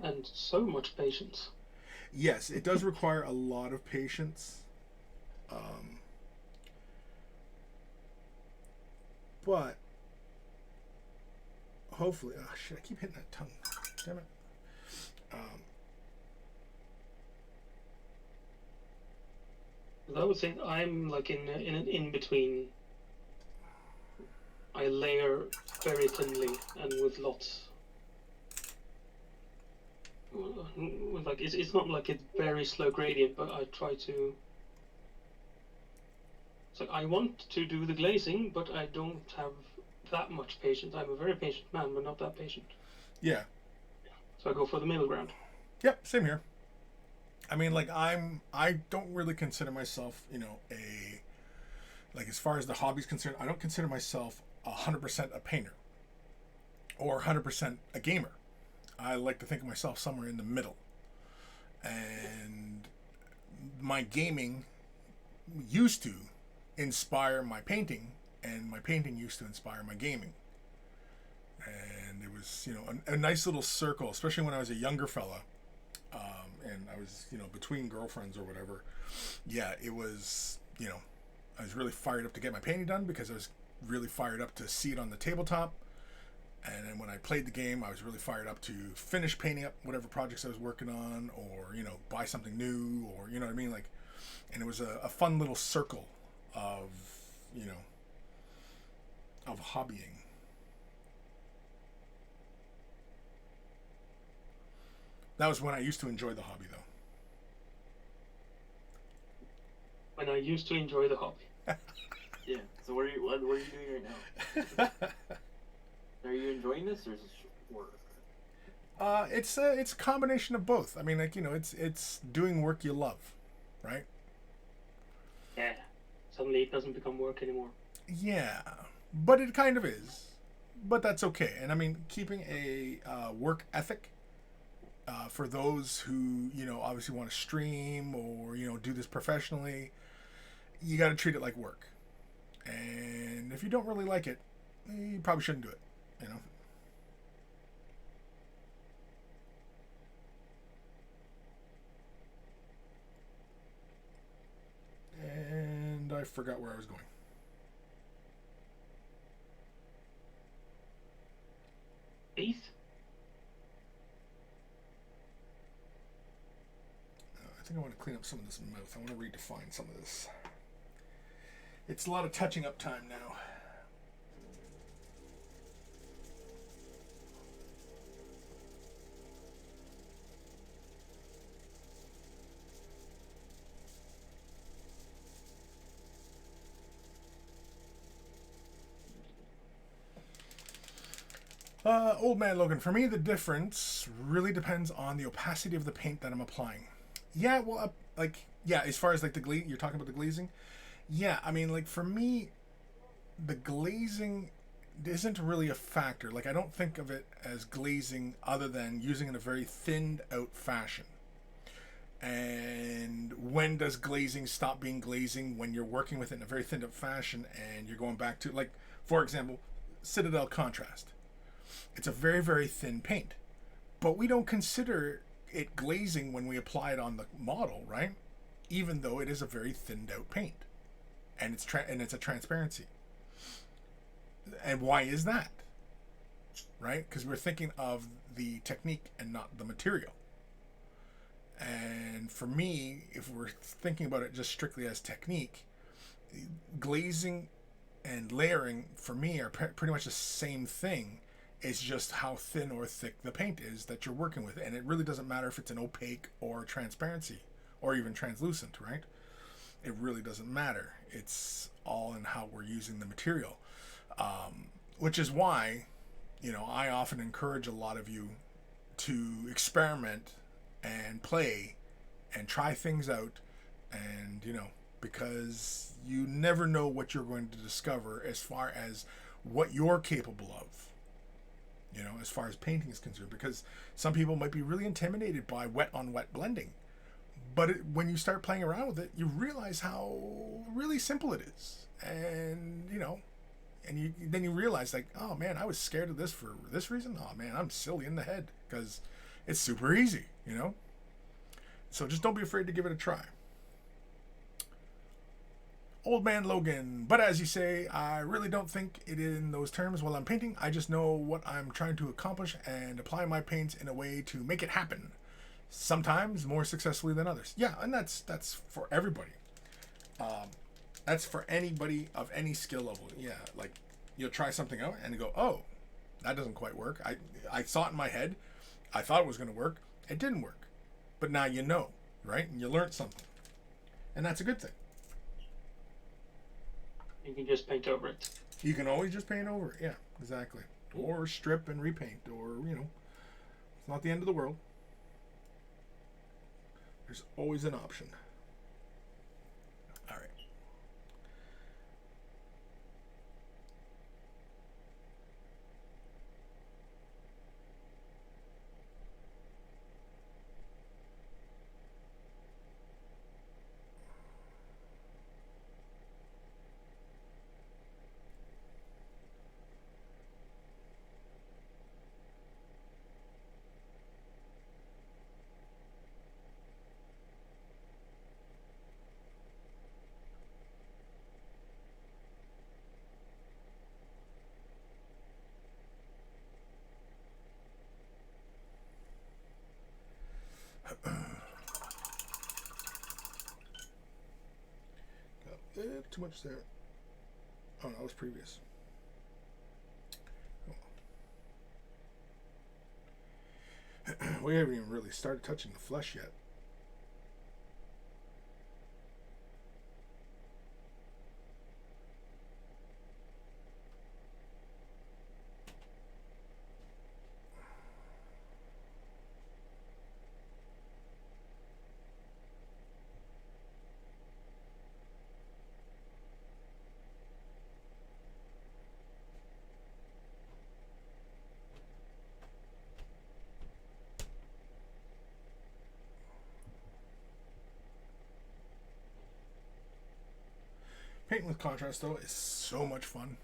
And so much patience. Yes, it does require a lot of patience. But hopefully, oh shit, I keep hitting that tongue. Damn it. I would say I'm like in an in-between. I layer very thinly and with lots. With like it's not like it's very slow gradient, but I try to. It's like I want to do the glazing, but I don't have that much patience. I'm a very patient man, but not that patient. Yeah. So I go for the middle ground. Yep, same here. I mean, like I don't really consider myself, like as far as the hobby's concerned, I don't consider myself 100% a painter or 100% a gamer. I like to think of myself somewhere in the middle. And my gaming used to inspire my painting, and my painting used to inspire my gaming. And it was, a nice little circle, especially when I was a younger fella. And I was, between girlfriends or whatever. Yeah, it was, I was really fired up to get my painting done because I was really fired up to see it on the tabletop. And then when I played the game, I was really fired up to finish painting up whatever projects I was working on, or, buy something new, or, you know what I mean? Like, and it was a fun little circle of, of hobbying. That was when I used to enjoy the hobby, though. and I used to enjoy the hobby. Yeah. So what are you doing right now? Are you enjoying this, or is this work? It's a combination of both. I mean, like, you know, it's doing work you love, right? Yeah. Suddenly it doesn't become work anymore. Yeah, but it kind of is. But that's okay. And I mean, keeping a work ethic for those who, you know, obviously want to stream or, you know, do this professionally, you got to treat it like work. And if you don't really like it, you probably shouldn't do it, you know. And I forgot where I was going. Eighth? I think I want to clean up some of this mouth. I want to redefine some of this. It's a lot of touching up time now. Old man Logan, for me the difference really depends on the opacity of the paint that I'm applying. Yeah, well, yeah, as far as like the you're talking about the glazing. Yeah, I mean, like for me, the glazing isn't really a factor. Like I don't think of it as glazing other than using it in a very thinned out fashion. And when does glazing stop being glazing? When you're working with it in a very thinned out fashion and you're going back to, like, for example, Citadel Contrast. It's a very, very thin paint. But we don't consider it glazing when we apply it on the model, right? Even though it is a very thinned out paint. And it's a transparency. And why is that? Right? Because we're thinking of the technique and not the material. And for me, if we're thinking about it just strictly as technique, glazing and layering for me are pretty much the same thing. It's just how thin or thick the paint is that you're working with. And it really doesn't matter if it's an opaque or transparency or even translucent, right? It really doesn't matter. It's all in how we're using the material. Which is why, you know, I often encourage a lot of you to experiment and play and try things out, and, you know, because you never know what you're going to discover as far as what you're capable of, you know, as far as painting is concerned, because some people might be really intimidated by wet on wet blending, but when you start playing around with it, you realize how really simple it is. And, you know, and then you realize, like, oh man, I was scared of this for this reason. Oh man, I'm silly in the head, because it's super easy, you know? So just don't be afraid to give it a try. Old man Logan, but as you say, I really don't think it in those terms while I'm painting. I just know what I'm trying to accomplish and apply my paints in a way to make it happen. Sometimes more successfully than others. Yeah, and that's for everybody. That's for anybody of any skill level. Yeah, like you'll try something out and you go, oh, that doesn't quite work. I saw it in my head. I thought it was going to work. It didn't work. But now you know, right? And you learned something. And that's a good thing. You can just paint over it. You can always just paint over it. Yeah, exactly. Or strip and repaint, or, you know, it's not the end of the world. There's always an option. All right. Too much there. Oh, no, that was previous. We haven't even really started touching the flesh yet. with contrast, though, is so much fun.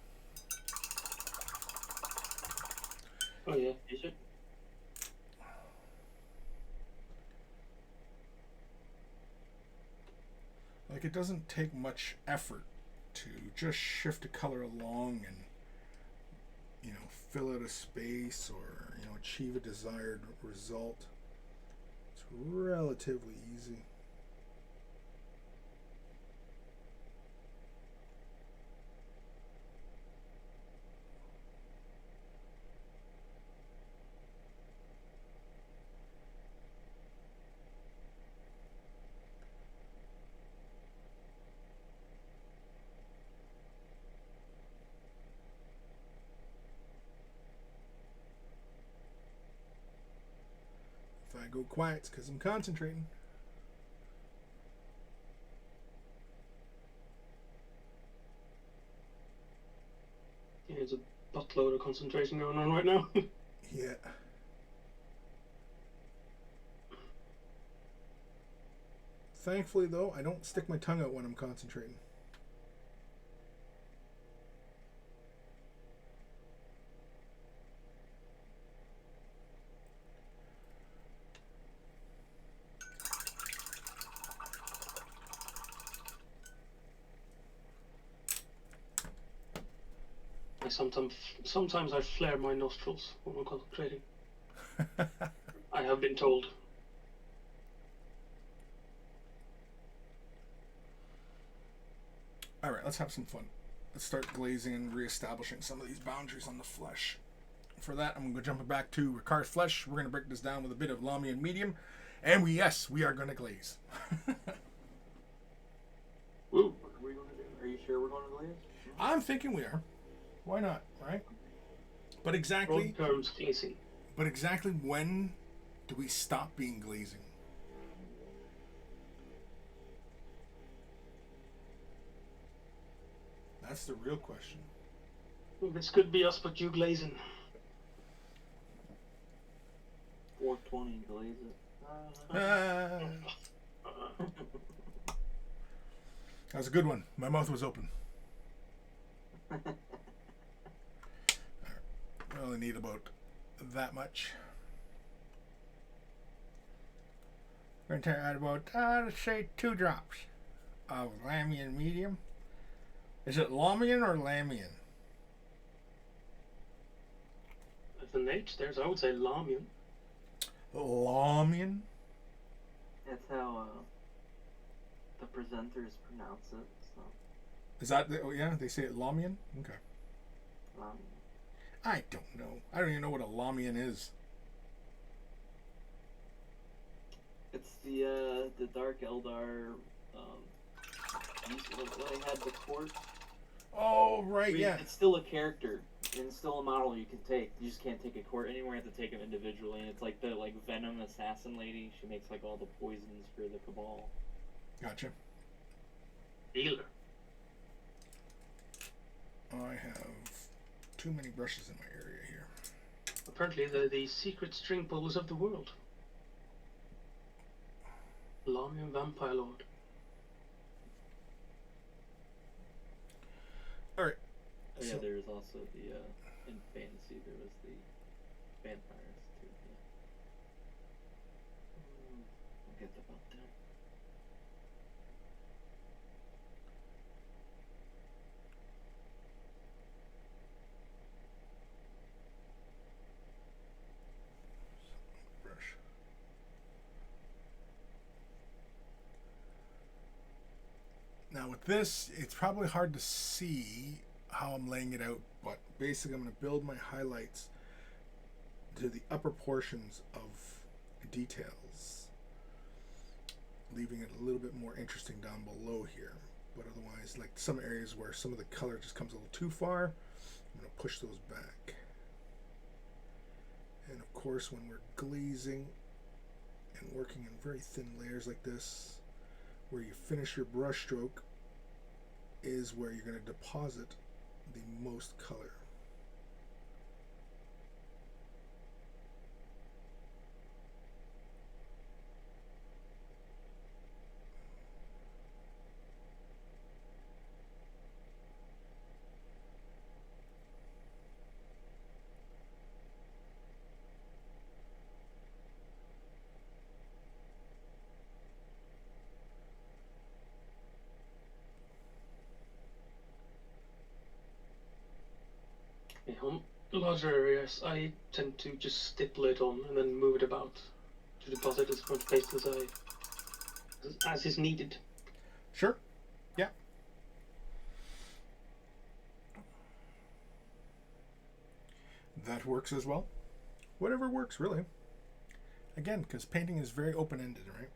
Oh yeah. You should. Like, it doesn't take much effort to just shift a color along and, you know, fill out a space or, you know, achieve a desired result. It's relatively easy. If I go quiet, it's because I'm concentrating. Yeah, there's a buttload of concentration going on right now. Yeah. Thankfully, though, I don't stick my tongue out when I'm concentrating. Sometimes I flare my nostrils when I'm concentrating. I have been told. Alright, let's have some fun. Let's start glazing and re-establishing some of these boundaries on the flesh. For that, I'm going to go jumping back to Ricard's flesh. We're going to break this down with a bit of Lamy and medium. And we are going to glaze. Woo! What are we going to do? Are you sure we're going to glaze? I'm thinking we are. Why not, right? But exactly... Broad terms glazing. But exactly when do we stop being glazing? That's the real question. This could be us, but you glazing. 420 glaze it. That was a good one. My mouth was open. We only need about that much. We're going to add about, let's say, 2 drops of Lamian medium. Is it Lamian or Lamian? If an H there's, I would say Lamian. Lamian? That's how the presenters pronounce it. So. Is that, yeah, they say it Lamian? Okay. I don't know. I don't even know what a Lamian is. It's the Dark Eldar, when they had the court. Oh, right, yeah. It's still a character, and it's still a model you can take. You just can't take a court anymore. You have to take them individually, and it's like the Venom assassin lady. She makes like all the poisons for the Cabal. Gotcha. Dealer. I have too many brushes in my area here. Apparently they're the secret string pullers of the world. Lamian Vampire Lord. Alright. Oh yeah, there was also the, in fantasy, there was the vampires too, yeah. I'll get the book down. Brush. Now with this, it's probably hard to see how I'm laying it out, but basically I'm going to build my highlights to the upper portions of details, leaving it a little bit more interesting down below here. But otherwise, like some areas where some of the color just comes a little too far, I'm going to push those back. And of course, when we're glazing and working in very thin layers like this, where you finish your brush stroke is where you're going to deposit the most color. Yeah, on larger areas, I tend to just stipple it on and then move it about to deposit as much paste as is needed. Sure. Yeah. That works as well. Whatever works, really. Again, because painting is very open-ended, right?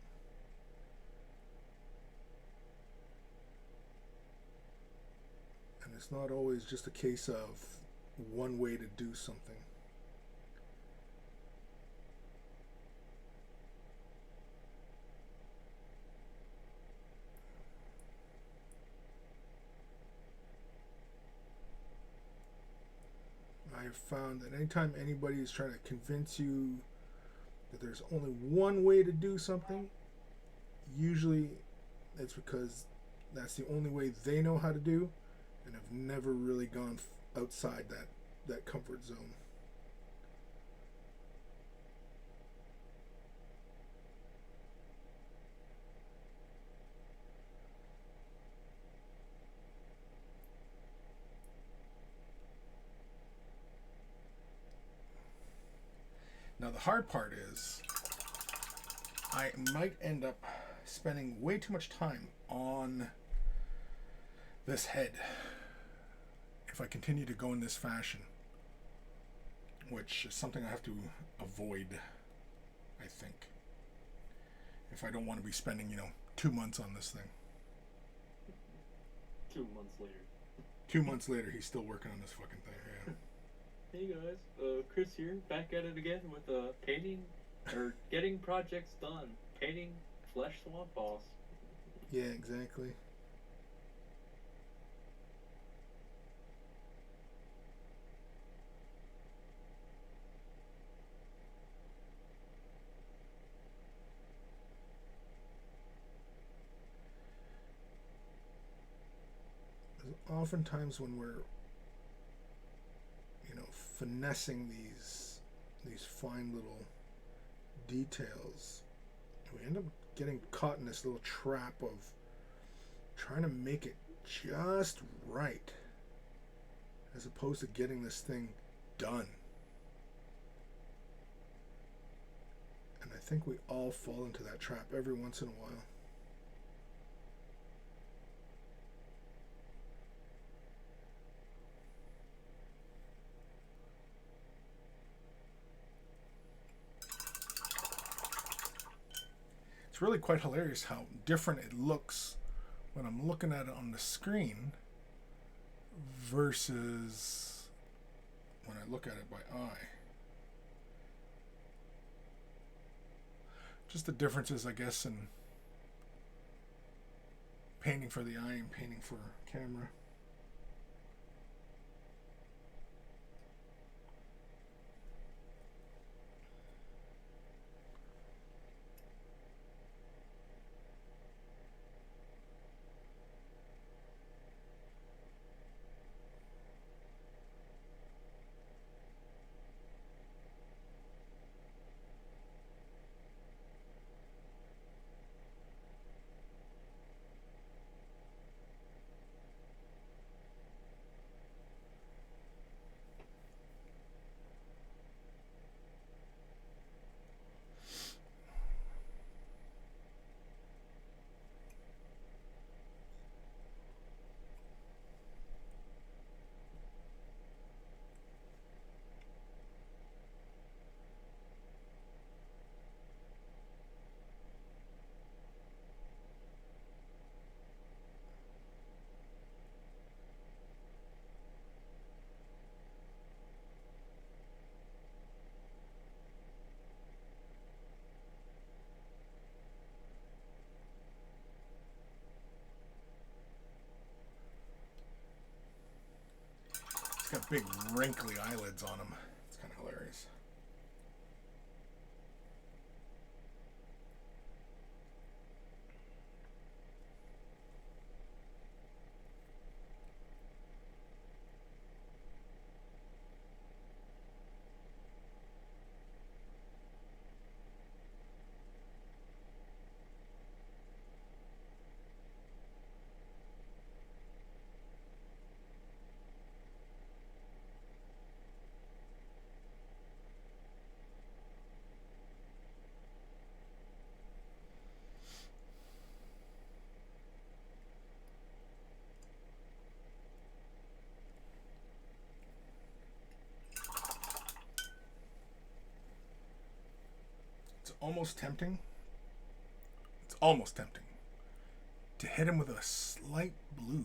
And it's not always just a case of one way to do something. I've found that anytime anybody is trying to convince you that there's only one way to do something, usually it's because that's the only way they know how to do, and have never really gone outside that comfort zone. Now the hard part is I might end up spending way too much time on this head if I continue to go in this fashion, which is something I have to avoid, I think, if I don't want to be spending 2 months on this thing. 2 months later. 2 months later, he's still working on this fucking thing. Yeah. Hey guys, Chris here, back at it again with painting, or getting projects done. Painting Flesh SwampBoss. Yeah, exactly. Oftentimes when we're finessing these fine little details, we end up getting caught in this little trap of trying to make it just right, as opposed to getting this thing done. And I think we all fall into that trap every once in a while. It's really quite hilarious how different it looks when I'm looking at it on the screen versus when I look at it by eye. Just the differences, I guess, in painting for the eye and painting for camera. It's got big wrinkly eyelids on him. It's kind of hilarious. almost tempting. It's almost tempting to hit him with a slight blue.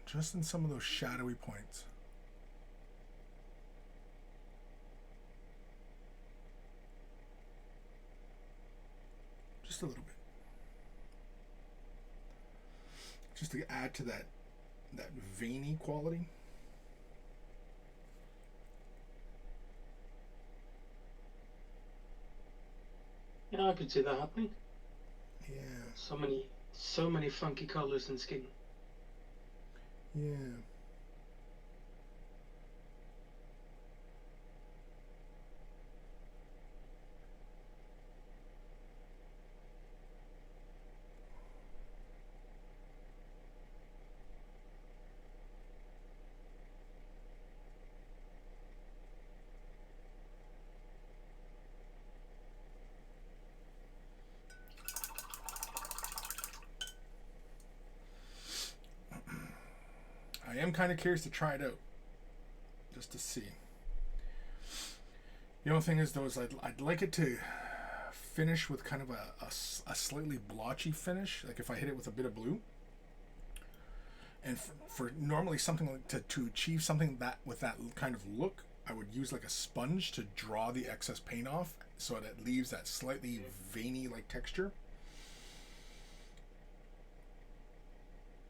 Just in some of those shadowy points. Just a little bit. Just to add to that veiny quality. Yeah, I could see that happening. Yeah. So many funky colors and skin. Yeah. I am kind of curious to try it out, just to see. The only thing is, though, is I'd like it to finish with kind of a slightly blotchy finish, like if I hit it with a bit of blue. And for normally something like to achieve something that with that kind of look, I would use like a sponge to draw the excess paint off, so that it leaves that slightly veiny like texture.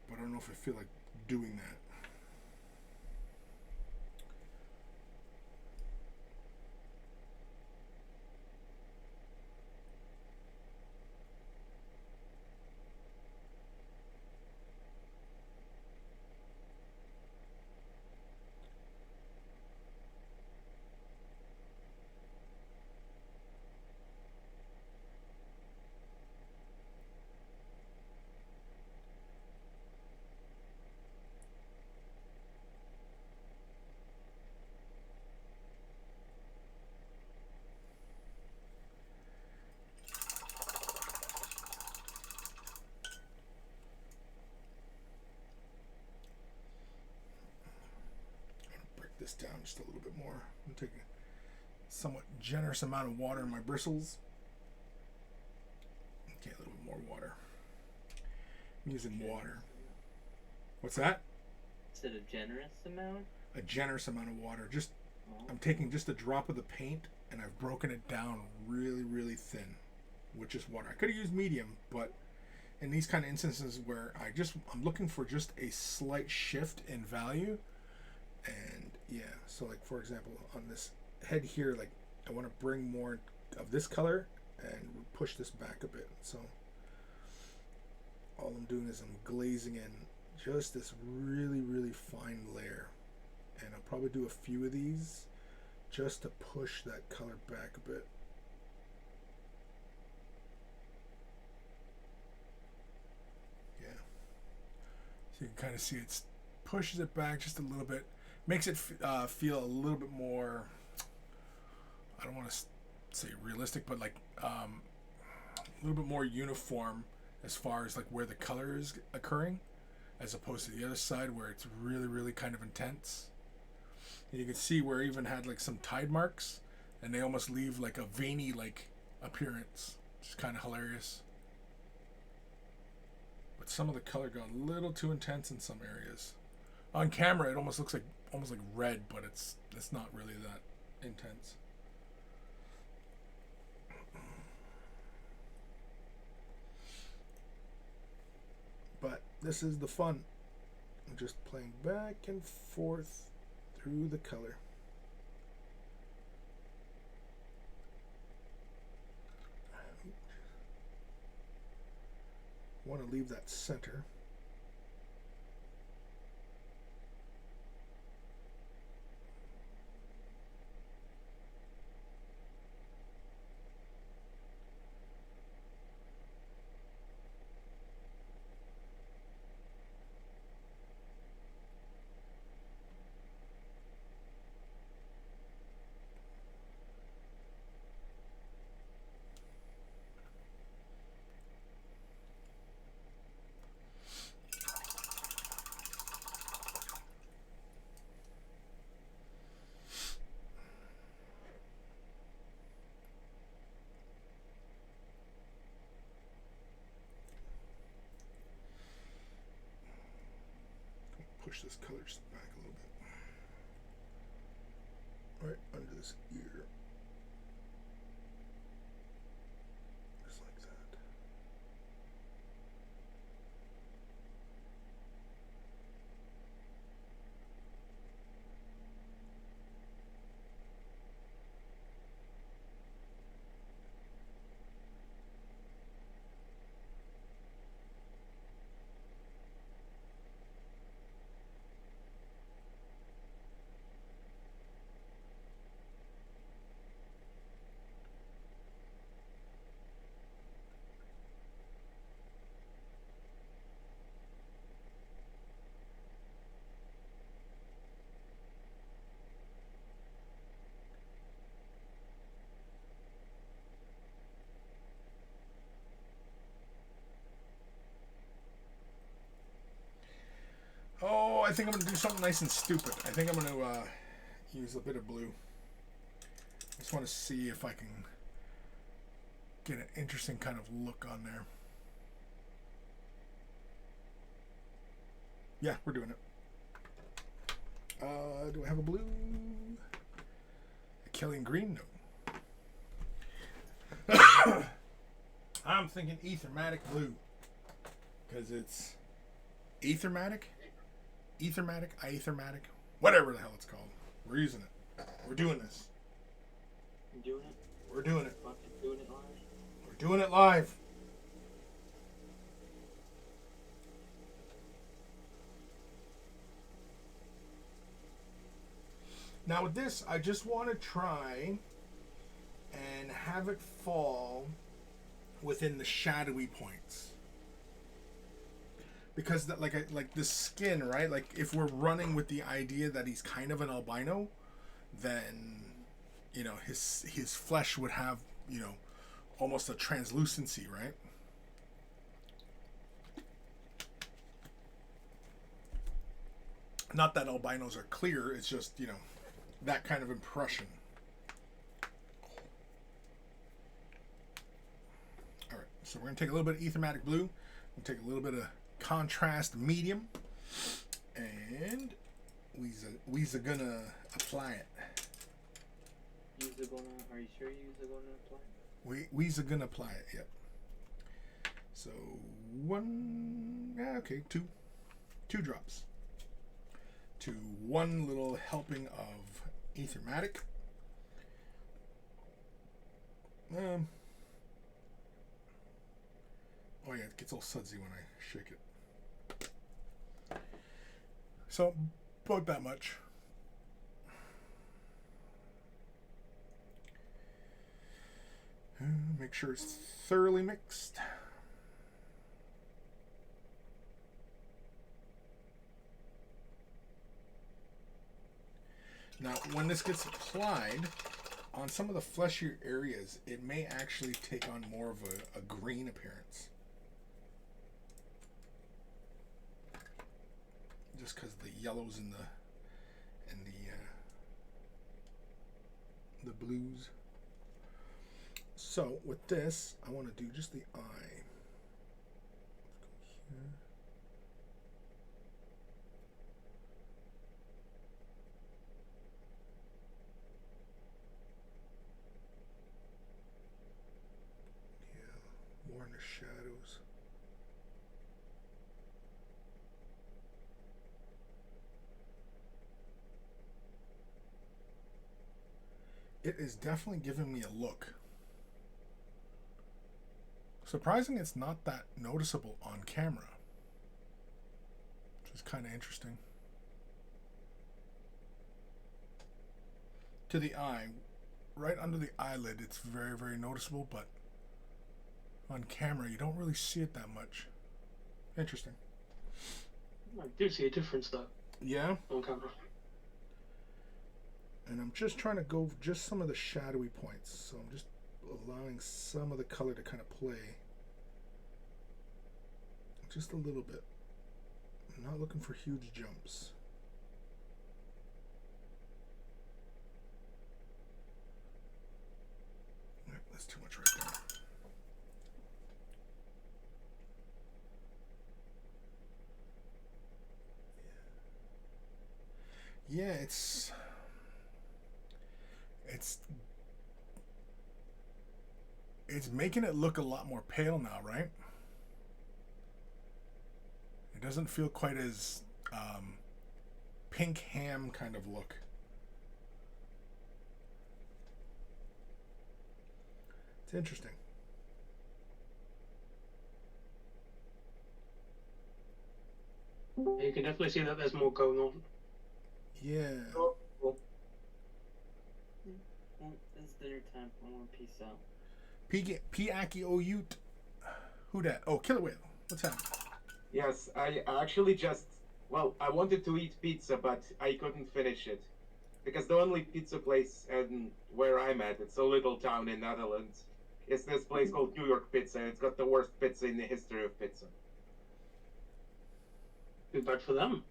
But I don't know if I feel like doing that. This down just a little bit more. I'm taking a somewhat generous amount of water in my bristles. Okay, a little bit more water. I'm using water. What's that? Is it a generous amount? A generous amount of water. Just I'm taking just a drop of the paint and I've broken it down really, really thin with just water. I could have used medium, but in these kind of instances where I'm looking for just a slight shift in value. And yeah, so like for example on this head here, like I want to bring more of this color and push this back a bit. So all I'm doing is I'm glazing in just this really, really fine layer, and I'll probably do a few of these just to push that color back a bit. Yeah, so you can kind of see it pushes it back just a little bit. Makes it feel a little bit more, I don't want to say realistic, but like a little bit more uniform as far as like where the color is occurring, as opposed to the other side where it's really, really kind of intense. And you can see where it even had like some tide marks, and they almost leave like a veiny like appearance. It's kind of hilarious. But some of the color got a little too intense in some areas. On camera, it almost looks like red, but it's not really that intense. But this is the fun. I'm just playing back and forth through the color. I want to leave that center. push this color just back a little bit. Right under this ear. Just like that. Oh, I think I'm going to do something nice and stupid. I think I'm going to use a bit of blue. I just want to see if I can get an interesting kind of look on there. Yeah, we're doing it. Do I have a blue? A Killing green? No. I'm thinking Ethermatic blue. Because it's Ethermatic? Ethermatic? Aethermatic? Whatever the hell it's called. We're using it. We're doing this. You doing it? We're doing it. Fucking doing it live? We're doing it live. Now with this, I just want to try and have it fall within the shadowy points. Because that, like the skin, right? Like if we're running with the idea that he's kind of an albino, then his flesh would have almost a translucency, right? Not that albinos are clear, it's just that kind of impression. All right, so we're gonna take a little bit of Ethermatic blue, and take a little bit of contrast medium, and we're gonna apply it. Are you sure you're gonna apply it? We're gonna apply it. Yep. So two drops to one little helping of Ethermatic. Oh yeah, it gets all sudsy when I shake it. So, about that much. Make sure it's thoroughly mixed. Now, when this gets applied on some of the fleshier areas, it may actually take on more of a green appearance. Just because the yellows and the blues. So with this, I want to do just the eye. Let's go here. Yeah, more in the shadows. It is definitely giving me a look. Surprising it's not that noticeable on camera, which is kind of interesting. To the eye, right under the eyelid, it's very, very noticeable, but on camera, you don't really see it that much. Interesting. I do see a difference though. Yeah? On camera. And I'm just trying to go just some of the shadowy points. So I'm just allowing some of the color to kind of play. Just a little bit. I'm not looking for huge jumps. That's too much right there. Yeah, it's it's making it look a lot more pale now, right? It doesn't feel quite as pink ham kind of look. It's interesting. You can definitely see that there's more going on. Yeah. Oh, well, it's dinner time. I want to peace out. P-Aki-O-Ute. Who dat? Oh, Killer Whale. What's happening? Yes, I actually just, well, I wanted to eat pizza, but I couldn't finish it. Because the only pizza place where I'm at, it's a little town in Netherlands, is this place called New York Pizza, and it's got the worst pizza in the history of pizza. Too bad for them.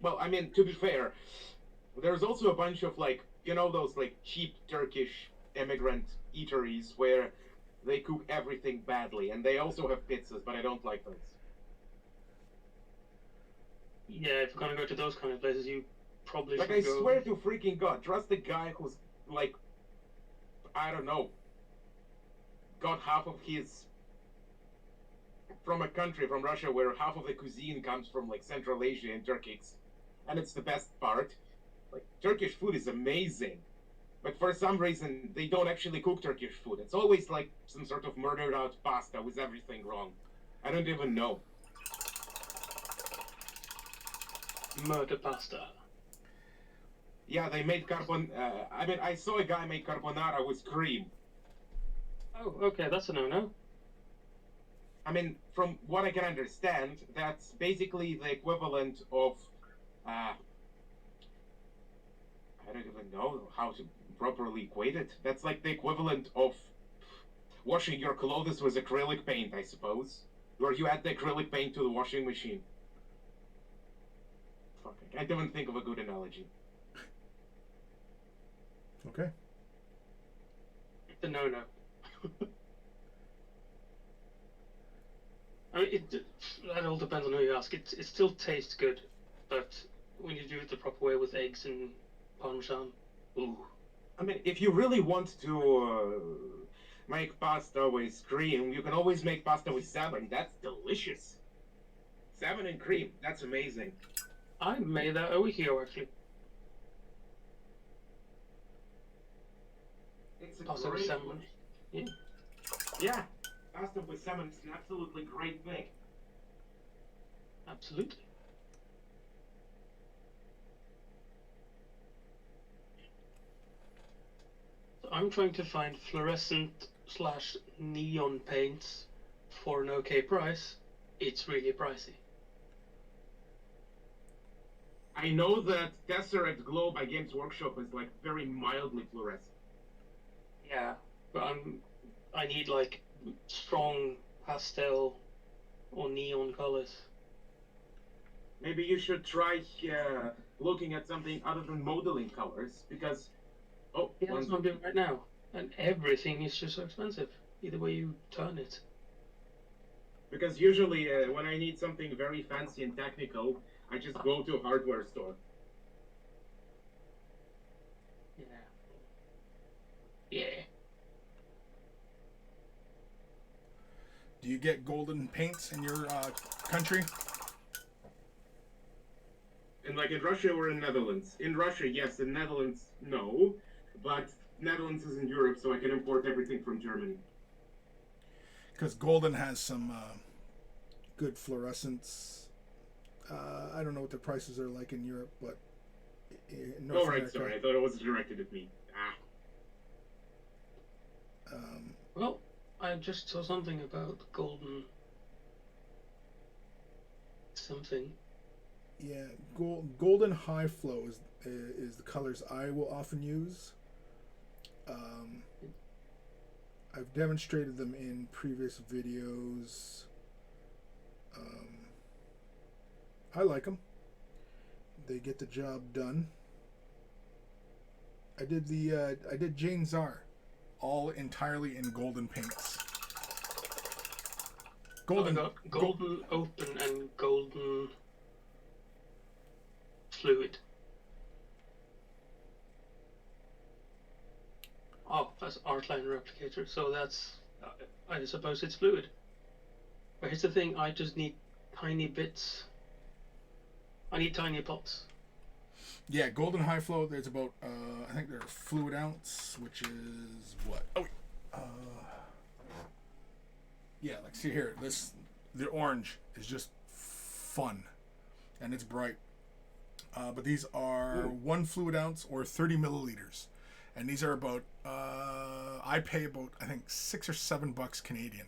Well, I mean, to be fair, there's also a bunch of, like, you know, those, like, cheap Turkish immigrant eateries where they cook everything badly, and they also have pizzas, but I don't like those. Yeah, if you're gonna go to those kind of places, you probably Like, should I go. swear to freaking God, trust the guy who's, like, I don't know, got half of his from a country, from Russia, where half of the cuisine comes from, like, Central Asia and Turkey. And it's the best part. Like, Turkish food is amazing. But for some reason, they don't actually cook Turkish food. It's always, like, some sort of murdered out pasta with everything wrong. I don't even know. Murder pasta. Yeah, they made I mean, I saw a guy make carbonara with cream. Oh, okay, that's a no-no. I mean, from what I can understand, that's basically the equivalent of, I don't even know how to properly equate it. That's like the equivalent of washing your clothes with acrylic paint, I suppose. Where you add the acrylic paint to the washing machine. Fuck, I can't even think of a good analogy. Okay. It's a no-no. I mean, that all depends on who you ask. It still tastes good, but when you do it the proper way with eggs and parmesan, ooh. I mean, if you really want to make pasta with cream, you can always make pasta with salmon. That's delicious. Salmon and cream, that's amazing. I made that a week ago, actually. It's a Pasta with great salmon. Yeah. Yeah, pasta with salmon is an absolutely great thing. Absolutely. So I'm trying to find fluorescent / neon paints for an okay price. It's really pricey. I know that Tesseract Glow by Games Workshop is like very mildly fluorescent. Yeah, but I need like strong pastel or neon colors. Maybe you should try looking at something other than modeling colors, because Yeah, that's what I'm doing right now. And everything is just so expensive. Either way you turn it. because usually when I need something very fancy and technical, I just go to a hardware store. Yeah. Yeah. Do you get golden paints in your country? And like in Russia or in Netherlands? In Russia, yes. In Netherlands, no. But Netherlands is in Europe, so I can import everything from Germany. Because golden has some good fluorescence. I don't know what the prices are like in Europe, but in North America, Sorry. I thought it was directed at me. Well, I just saw something about golden something. Yeah, golden high flow is the colors I will often use. I've demonstrated them in previous videos. I like them. They get the job done. I did Jane Czar, all entirely in golden paints. Golden open and golden fluid. as Artline Replicator, so that's, I suppose it's fluid. But here's the thing, I just need tiny bits. I need tiny pots. Yeah, golden high flow. There's about I think they're fluid ounce, which is what? Oh, wait. Yeah, like see here, the orange is just fun, and it's bright. But these are 1 fluid ounce or 30 milliliters, and these are about I pay about I think $6 or $7 Canadian.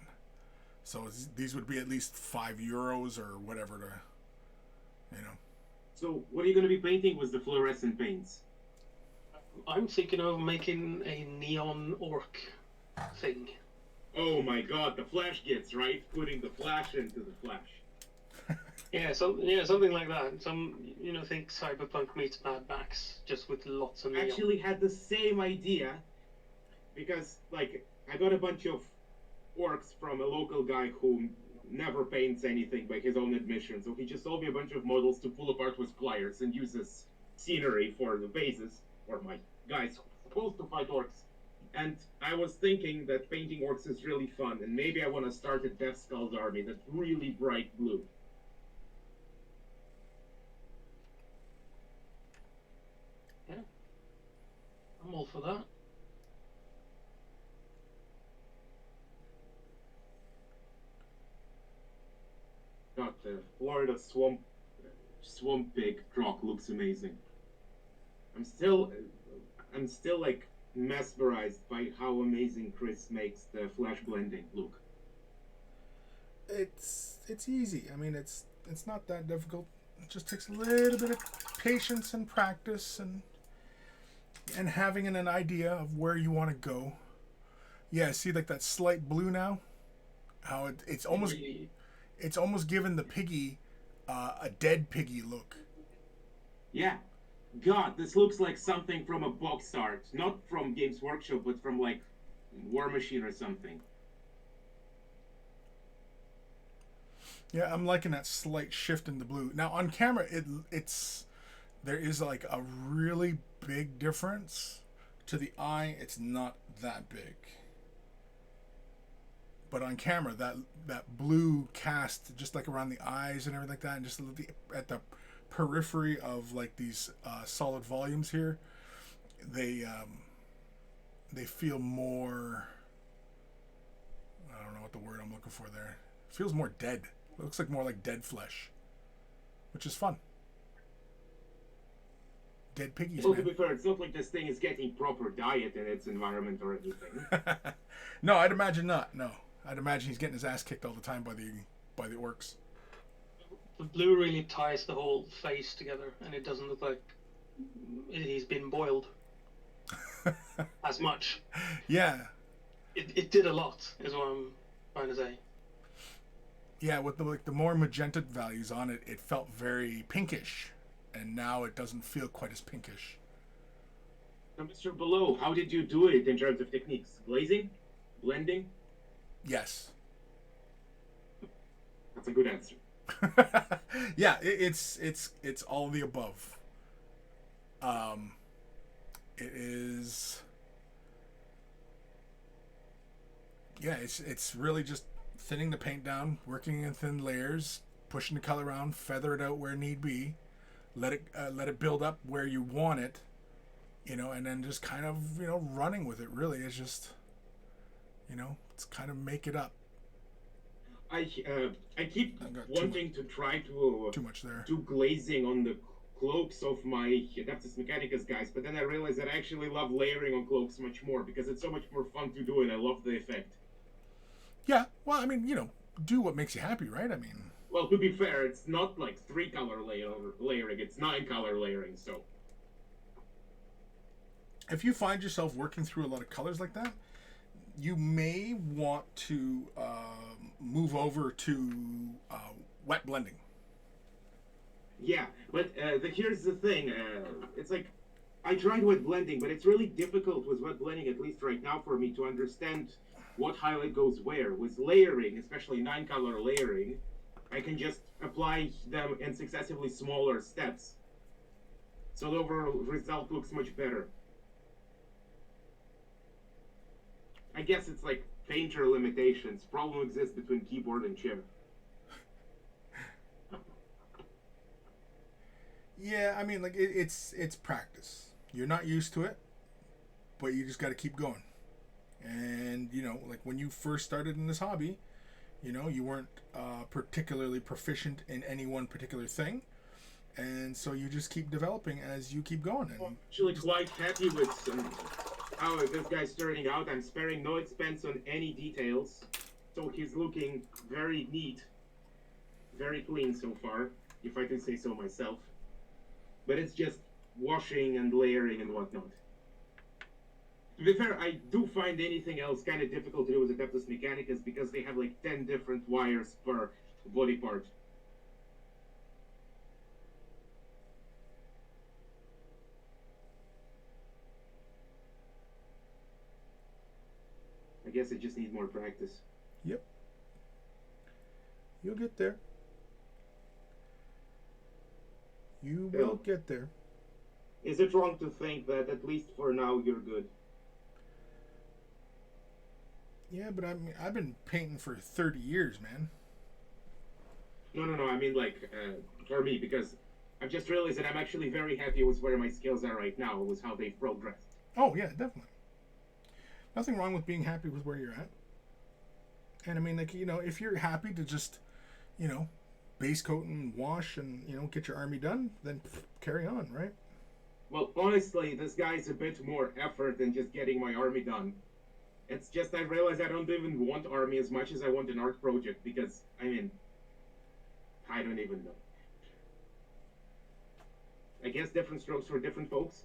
So these would be at least €5 or whatever to, you know. So, what are you going to be painting with the fluorescent paints? I'm thinking of making a neon orc thing. Oh my god, the flash gets, right? Putting the flash into the flash. Yeah, something like that. Think Cyberpunk meets Mad Max, just with lots of neon. I actually had the same idea, because, like, I got a bunch of orcs from a local guy who never paints anything by his own admission, so he just sold me a bunch of models to pull apart with pliers and use as scenery for the bases, or my guys supposed to fight orcs. And I was thinking that painting orcs is really fun, and maybe I want to start a Death Skull's army that's really bright blue. Yeah, I'm all for that. God, the Florida swamp pig drock looks amazing. I'm still like mesmerized by how amazing Chris makes the flash blending look. It's easy. I mean, it's not that difficult. It just takes a little bit of patience and practice and having an idea of where you want to go. Yeah, see like that slight blue now? How it's almost given the piggy a dead piggy look. Yeah. God, this looks like something from a box art. Not from Games Workshop, but from, like, War Machine or something. Yeah, I'm liking that slight shift in the blue. Now, on camera, there is, like, a really big difference. To the eye, it's not that big. But on camera, that blue cast just like around the eyes and everything like that, and just at the periphery of like these solid volumes here, they feel more. I don't know what the word I'm looking for there. It feels more dead. It looks like more like dead flesh, which is fun. Dead piggies. Well, man. to be fair, it's not like this thing is getting proper diet in its environment or anything. No, I'd imagine not. No. I'd imagine he's getting his ass kicked all the time by the orcs. The blue really ties the whole face together, and it doesn't look like he's been boiled as much. Yeah. It did a lot, is what I'm trying to say. Yeah, with the more magenta values on it, it felt very pinkish, and now it doesn't feel quite as pinkish. Now, Mr. Below, how did you do it in terms of techniques? Glazing? Blending? Yes. That's a good answer. Yeah, it's all of the above. It is. Yeah, it's really just thinning the paint down, working in thin layers, pushing the color around, feather it out where need be, let it build up where you want it, and then just kind of running with it. Really, it's just it's kind of make it up. I keep wanting to try to too much there. do glazing on the cloaks of my Adeptus Mechanicus guys, but then I realized that I actually love layering on cloaks much more because it's so much more fun to do and I love the effect. Yeah, well, I mean, do what makes you happy, right? I mean... Well, to be fair, it's not like 3-color layering, it's 9-color layering, so... If you find yourself working through a lot of colors like that, you may want to move over to wet blending. Yeah, but here's the thing. It's like, I tried wet blending, but it's really difficult with wet blending, at least right now for me, to understand what highlight goes where. With layering, especially 9-color layering, I can just apply them in successively smaller steps. So the overall result looks much better. guess it's like painter limitations. Problem exists between keyboard and chair. Yeah, I mean, like it's practice. You're not used to it, but you just got to keep going. And you know, like when you first started in this hobby, you know, you weren't particularly proficient in any one particular thing, and so you just keep developing as you keep going. And I'm actually quite happy with how this guy's turning out. I'm sparing no expense on any details, so he's looking very neat, very clean so far, if I can say so myself. But it's just washing and layering and whatnot. To be fair, I do find anything else kind of difficult to do with Adeptus Mechanicus because they have like 10 different wires per body part. I guess I just need more practice. Yep, you'll get there. You will get there. Is it wrong to think that at least for now you're good? Yeah, but I mean, I've been painting for 30 years, man. No. I mean, like, for me, because I've just realized that I'm actually very happy with where my skills are right now, with how they've progressed. Oh, yeah, definitely. Nothing wrong with being happy with where you're at. And I mean, like, you know, if you're happy to just, you know, base coat and wash and, you know, get your army done, then carry on, right? Well, honestly, this guy's a bit more effort than just getting my army done. It's just I realize I don't even want army as much as I want an art project because, I mean, I don't even know. I guess different strokes for different folks.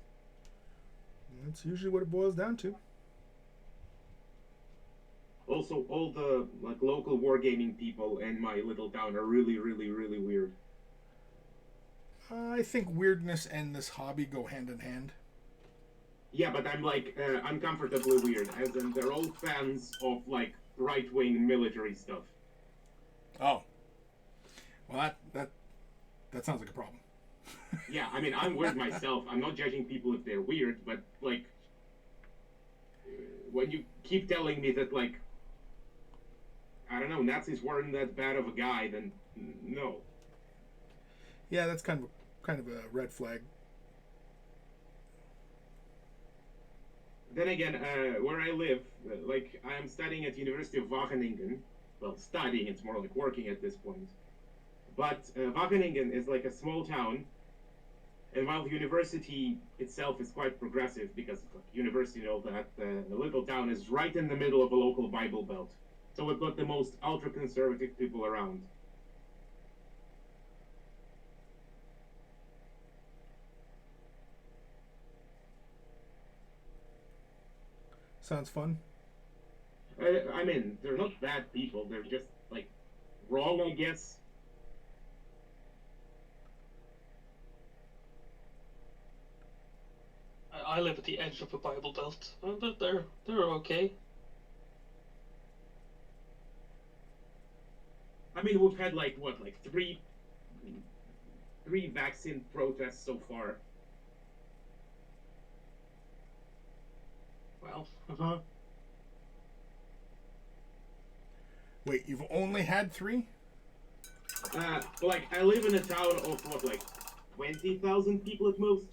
That's usually what it boils down to. Also, all the like local wargaming people in my little town are really, really, really weird. I think weirdness and this hobby go hand in hand. Yeah, but I'm like uncomfortably weird, as in they're all fans of like right-wing military stuff. Oh, well that sounds like a problem. Yeah, I mean I'm weird myself. I'm not judging people if they're weird, but like when you keep telling me that like I don't know, Nazis weren't that bad of a guy, then no. Yeah, that's kind of a red flag. Then again, where I live, like I am studying at University of Wageningen. Well, studying, it's more like working at this point. But Wageningen is like a small town, and while the university itself is quite progressive because it's like university and all that, the little town is right in the middle of a local Bible belt. So we've got the most ultra-conservative people around. Sounds fun. I mean, they're not bad people. They're just, like, wrong, I guess. I live at the edge of a Bible belt. They're okay. I mean, we've had, like, what, like, three vaccine protests so far. Well, Wait, you've only had 3? Like, I live in a town of, what, like, 20,000 people at most?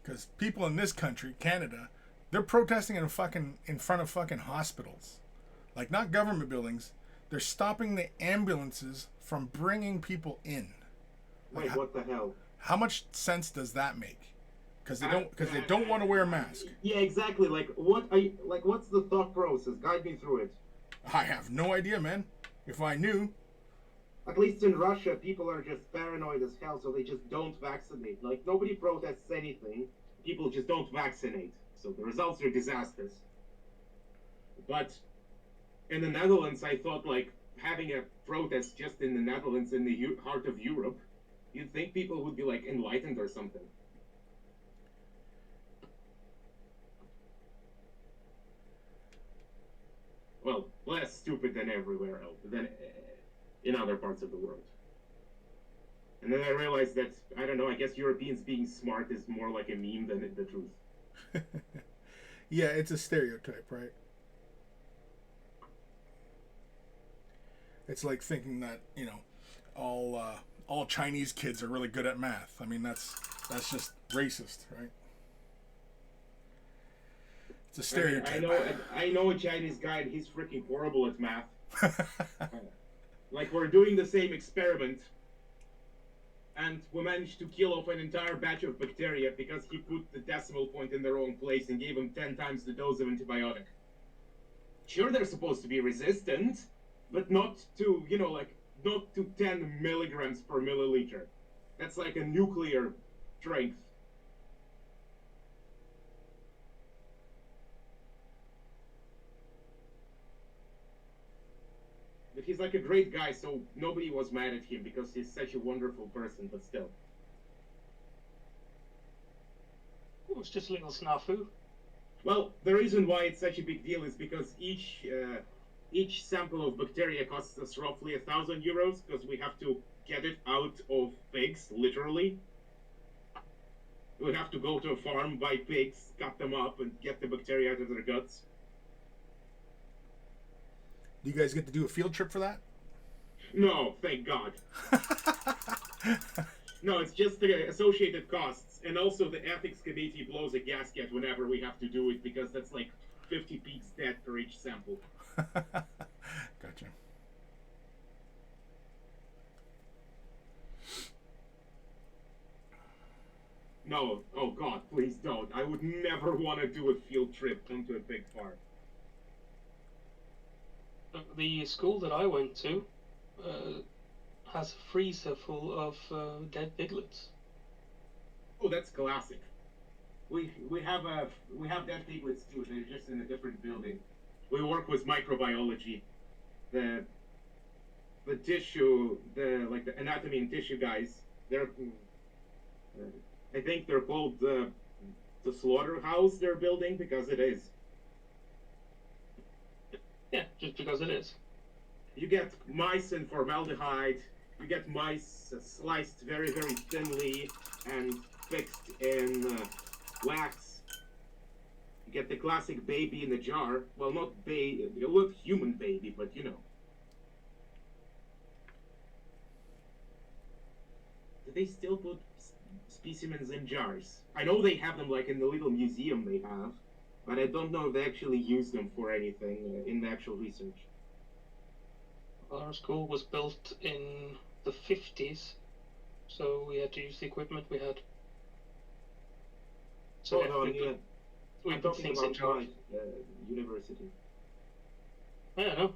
Because people in this country, Canada, they're protesting in front of fucking hospitals. Like, not government buildings. They're stopping the ambulances from bringing people in. Like, Wait, what the hell? How much sense does that make? Because they don't want to wear a mask. Yeah, exactly. Like, what's the thought process? Guide me through it. I have no idea, man. If I knew. At least in Russia, people are just paranoid as hell, so they just don't vaccinate. Like, nobody protests anything. People just don't vaccinate. So the results are disastrous. But in the Netherlands, I thought, like, having a protest just in the Netherlands, in the heart of Europe, you'd think people would be, like, enlightened or something. Well, less stupid than everywhere else, than in other parts of the world. And then I realized that, I don't know, I guess Europeans being smart is more like a meme than the truth. Yeah, it's a stereotype, right? It's like thinking that, you know, all Chinese kids are really good at math. I mean, that's just racist, right? It's a stereotype. I know a Chinese guy and he's freaking horrible at math. Like, we're doing the same experiment, and we managed to kill off an entire batch of bacteria because he put the decimal point in the wrong place and gave them 10 times the dose of antibiotic. Sure, they're supposed to be resistant, but not to, you know, like, not to 10 milligrams per milliliter. That's like a nuclear strength. But he's like a great guy, so nobody was mad at him because he's such a wonderful person, but still. It was just a little snafu. Well, the reason why it's such a big deal is because each sample of bacteria costs us roughly 1,000 euros because we have to get it out of pigs, literally. We have to go to a farm, buy pigs, cut them up, and get the bacteria out of their guts. Do you guys get to do a field trip for that? No, thank God. No, it's just the associated costs, and also the ethics committee blows a gasket whenever we have to do it because that's like 50 pigs dead per each sample. Gotcha. No, oh God, please don't. I would never want to do a field trip into a pig farm. The school that I went to has a freezer full of dead piglets. Oh, that's classic. We have dead piglets too. They're just in a different building. We work with microbiology. The tissue, the anatomy and tissue guys. They're I think they're called the slaughterhouse they're building because it is. Yeah, just because it is. You get mice in formaldehyde. You get mice sliced very, very thinly and fixed in wax. You get the classic baby in a jar. Well, not human baby, but you know. Do they still put specimens in jars? I know they have them like in the little museum they have. But I don't know if they actually use them for anything in the actual research. Our school was built in the 50s, so we had to use the equipment we had. So we I'm put talking things about in jars. my university. Yeah, I know.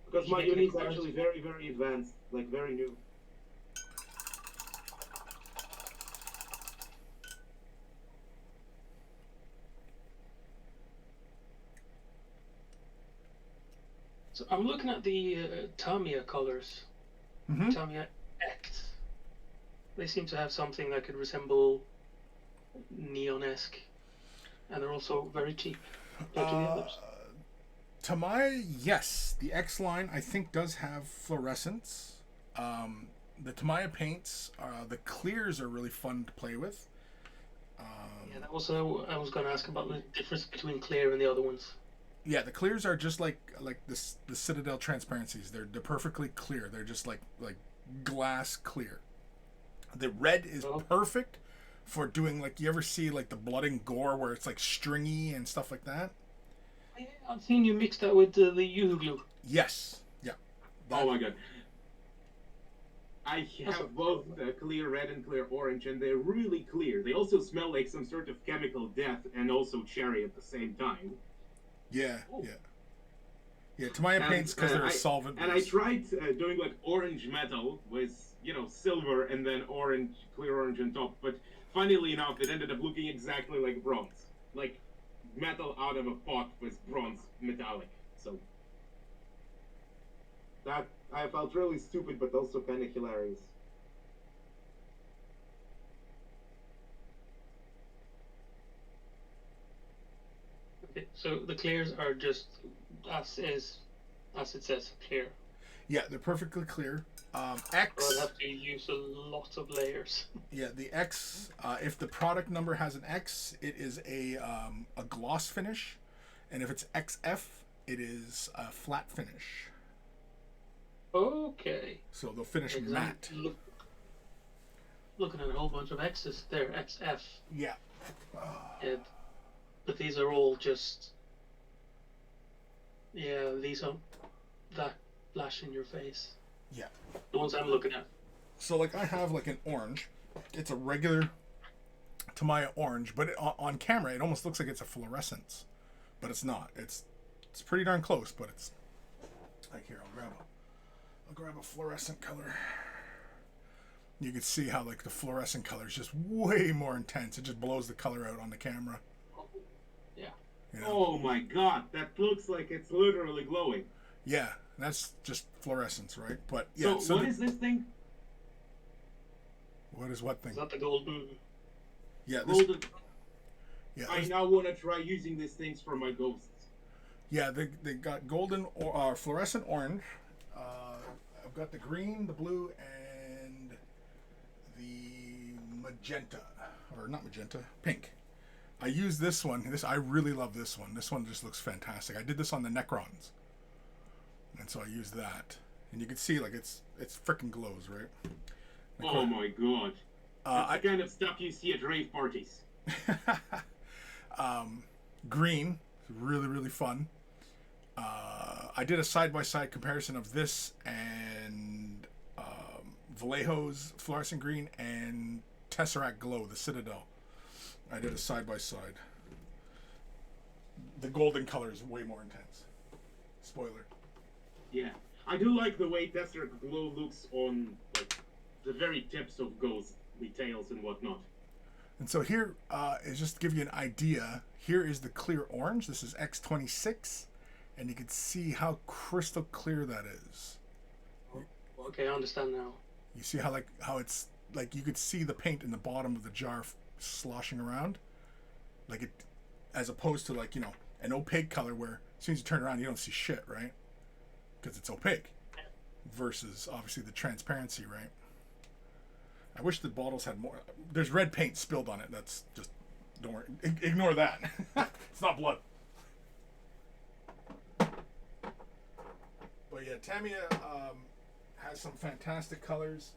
Because my uni is actually very, very advanced, like very new. So I'm looking at the Tamiya colors. Mm-hmm. Tamiya X. They seem to have something that could resemble neon-esque, and they're also very cheap compared to the others. Tamiya, yes. The X line, I think, does have fluorescence. The Tamiya paints, the clears are really fun to play with. Yeah, that was I was going to ask about the difference between clear and the other ones. Yeah, the clears are just like the Citadel transparencies. They're perfectly clear. They're just like glass clear. The red is perfect for doing, like, you ever see like the blood and gore where it's like stringy and stuff like that? I've seen you mix that with the Yoo-hoo glue. Yes. Yeah. Oh my God. I have both clear red and clear orange, and they're really clear. They also smell like some sort of chemical death and also cherry at the same time. Yeah, yeah. Yeah, Tamiya paints because they're a solvent. And I tried doing like orange metal with, you know, silver and then orange, clear orange on top. But funnily enough, it ended up looking exactly like bronze. Like metal out of a pot with bronze metallic. So that I felt really stupid, but also kind of hilarious. Okay, so the clears are just as it says, clear. Yeah, they're perfectly clear. X. I'd have to use a lot of layers. Yeah, the X. If the product number has an X, it is a gloss finish, and if it's XF, it is a flat finish. Okay. So they'll finish Because matte. Looking at a whole bunch of X's there, XF. Yeah. But these are all just. Yeah, these are that flash in your face. Yeah. The ones I'm looking at. So like I have like an orange. It's a regular Tamiya orange, but on camera it almost looks like it's a fluorescence, but it's not. It's pretty darn close, but it's like here. I'll grab a fluorescent color. You can see how like the fluorescent color is just way more intense. It just blows the color out on the camera. Yeah. You know? Oh my god, that looks like it's literally glowing. Yeah, that's just fluorescence, right? But yeah. So what is this thing? What is what thing? Is that the golden? Yeah. This, Golden. yeah. I This, now want to try using these things for my ghosts. yeah. They got golden or fluorescent orange. I've got the green, the blue, and the magenta, or not magenta, pink. I use this one. I really love this one. This one just looks fantastic. I did this on the Necrons, and so I used that, and you can see like it's freaking glows, right? Oh my god. That's the kind of stuff you see at rave parties. Green, really really fun. I did a side-by-side comparison of this and Vallejo's fluorescent green and Tesseract Glow, the Citadel. I did a side-by-side. The golden color is way more intense. Spoiler. Yeah. I do like the way Tesseract Glow looks on like the very tips of ghost details and whatnot. And so here is just to give you an idea. Here is the clear orange. This is X26. And you can see how crystal clear that is. Okay, I understand now. You see how it's like you could see the paint in the bottom of the jar sloshing around, like it, as opposed to like an opaque color where as soon as you turn around you don't see shit, right? Because it's opaque. Versus obviously the transparency, right? I wish the bottles had more. There's red paint spilled on it. That's just don't worry. Ignore that. It's not blood. But yeah, Tamiya has some fantastic colors.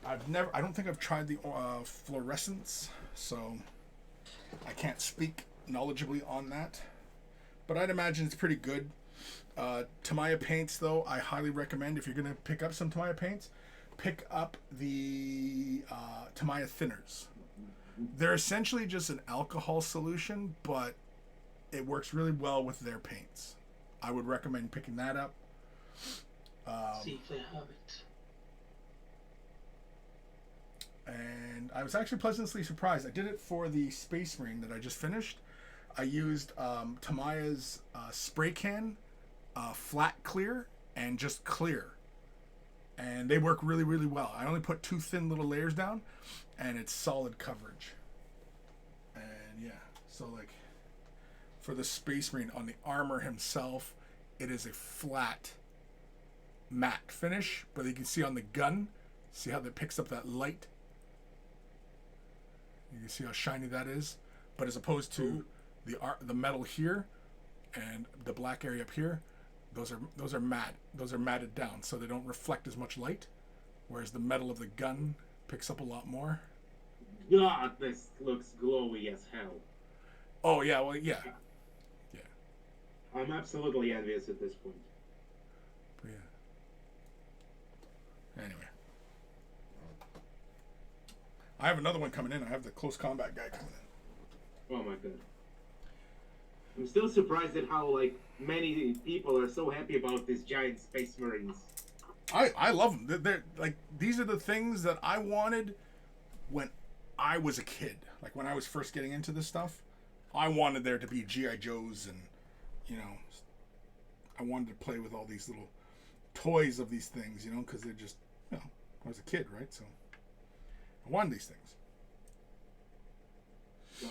I don't think I've tried the fluorescence, so I can't speak knowledgeably on that. But I'd imagine it's pretty good. Tamiya paints, though, I highly recommend if you're going to pick up some Tamiya paints, pick up the Tamiya thinners. They're essentially just an alcohol solution, but it works really well with their paints. I would recommend picking that up. See if they have it. And I was actually pleasantly surprised. I did it for the Space Marine that I just finished. I used Tamiya's spray can, flat clear, and just clear. And they work really, really well. I only put 2 thin little layers down, and it's solid coverage. And yeah, so like for the Space Marine on the armor himself, it is a flat matte finish, but you can see on the gun, see how that picks up that light. You can see how shiny that is, but as opposed to the metal here and the black area up here, those are matte. Those are matted down, so they don't reflect as much light. Whereas the metal of the gun picks up a lot more. God, this looks glowy as hell. Oh yeah, well yeah. I'm absolutely envious at this point. But yeah. Anyway. I have another one coming in. I have the close combat guy coming in. Oh my god. I'm still surprised at how like many people are so happy about these giant space marines. I love them. They're like, these are the things that I wanted when I was a kid. Like when I was first getting into this stuff, I wanted there to be G.I. Joes and, I wanted to play with all these little toys of these things, because they're just, I was a kid, right? So I wanted these things. God.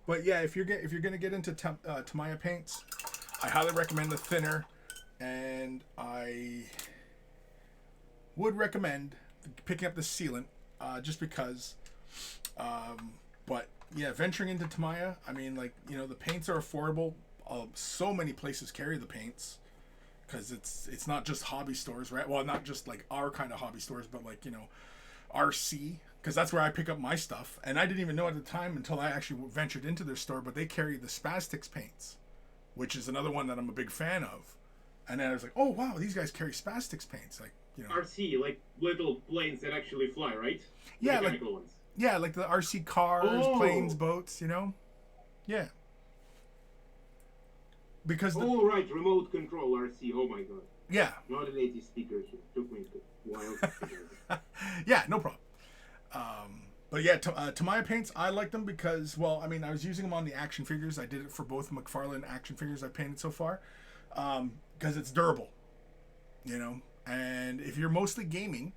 But yeah, if you're gonna get into Tamiya paints, I highly recommend the thinner, and I would recommend picking up the sealant, just because. But yeah, venturing into Tamiya, I mean, like, you know, the paints are affordable. So many places carry the paints, because it's not just hobby stores, right? Well, not just like our kind of hobby stores, but like, you know, RC, because that's where I pick up my stuff. And I didn't even know at the time until I actually ventured into their store, but they carry the Spastics paints, which is another one that I'm a big fan of. And then I was like, oh wow, these guys carry Spastics paints, like, you know. RC, like little planes that actually fly, right? Yeah, the like mechanical ones. yeah, like the RC cars, planes, boats, you know. Yeah. Because Oh right, remote control RC. Oh my god. yeah. Not an 80 speaker here. Took me a while to figure it out. Yeah, no problem. But yeah, Tamiya paints, I like them because, well, I mean, I was using them on the action figures. I did it for both McFarlane action figures I painted so far, because it's durable, you know. And if you're mostly gaming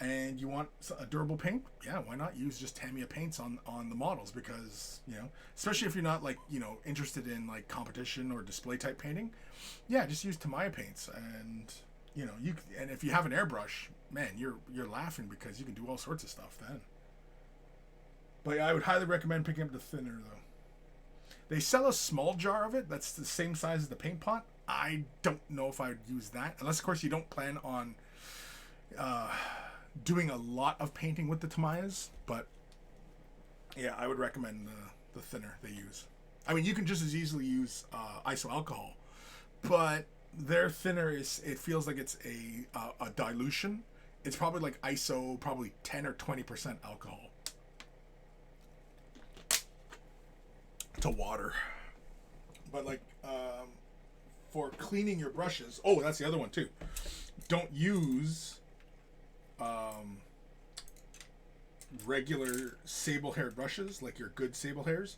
and you want a durable paint, yeah, why not use just Tamiya paints on the models? Because, you know, especially if you're not, like, you know, interested in like competition or display type painting, yeah, just use Tamiya paints. And you know, and if you have an airbrush, man, you're laughing, because you can do all sorts of stuff then. But yeah, I would highly recommend picking up the thinner though. They sell a small jar of it that's the same size as the paint pot. I don't know if I'd use that, unless of course you don't plan on doing a lot of painting with the Tamiyas. But yeah, I would recommend the thinner they use. I mean, you can just as easily use iso alcohol, but their thinner it feels like it's a dilution. It's probably like iso, probably 10 or 20% alcohol to water. But like for cleaning your brushes, oh, that's the other one too. Don't use regular sable-haired brushes, like your good sable hairs.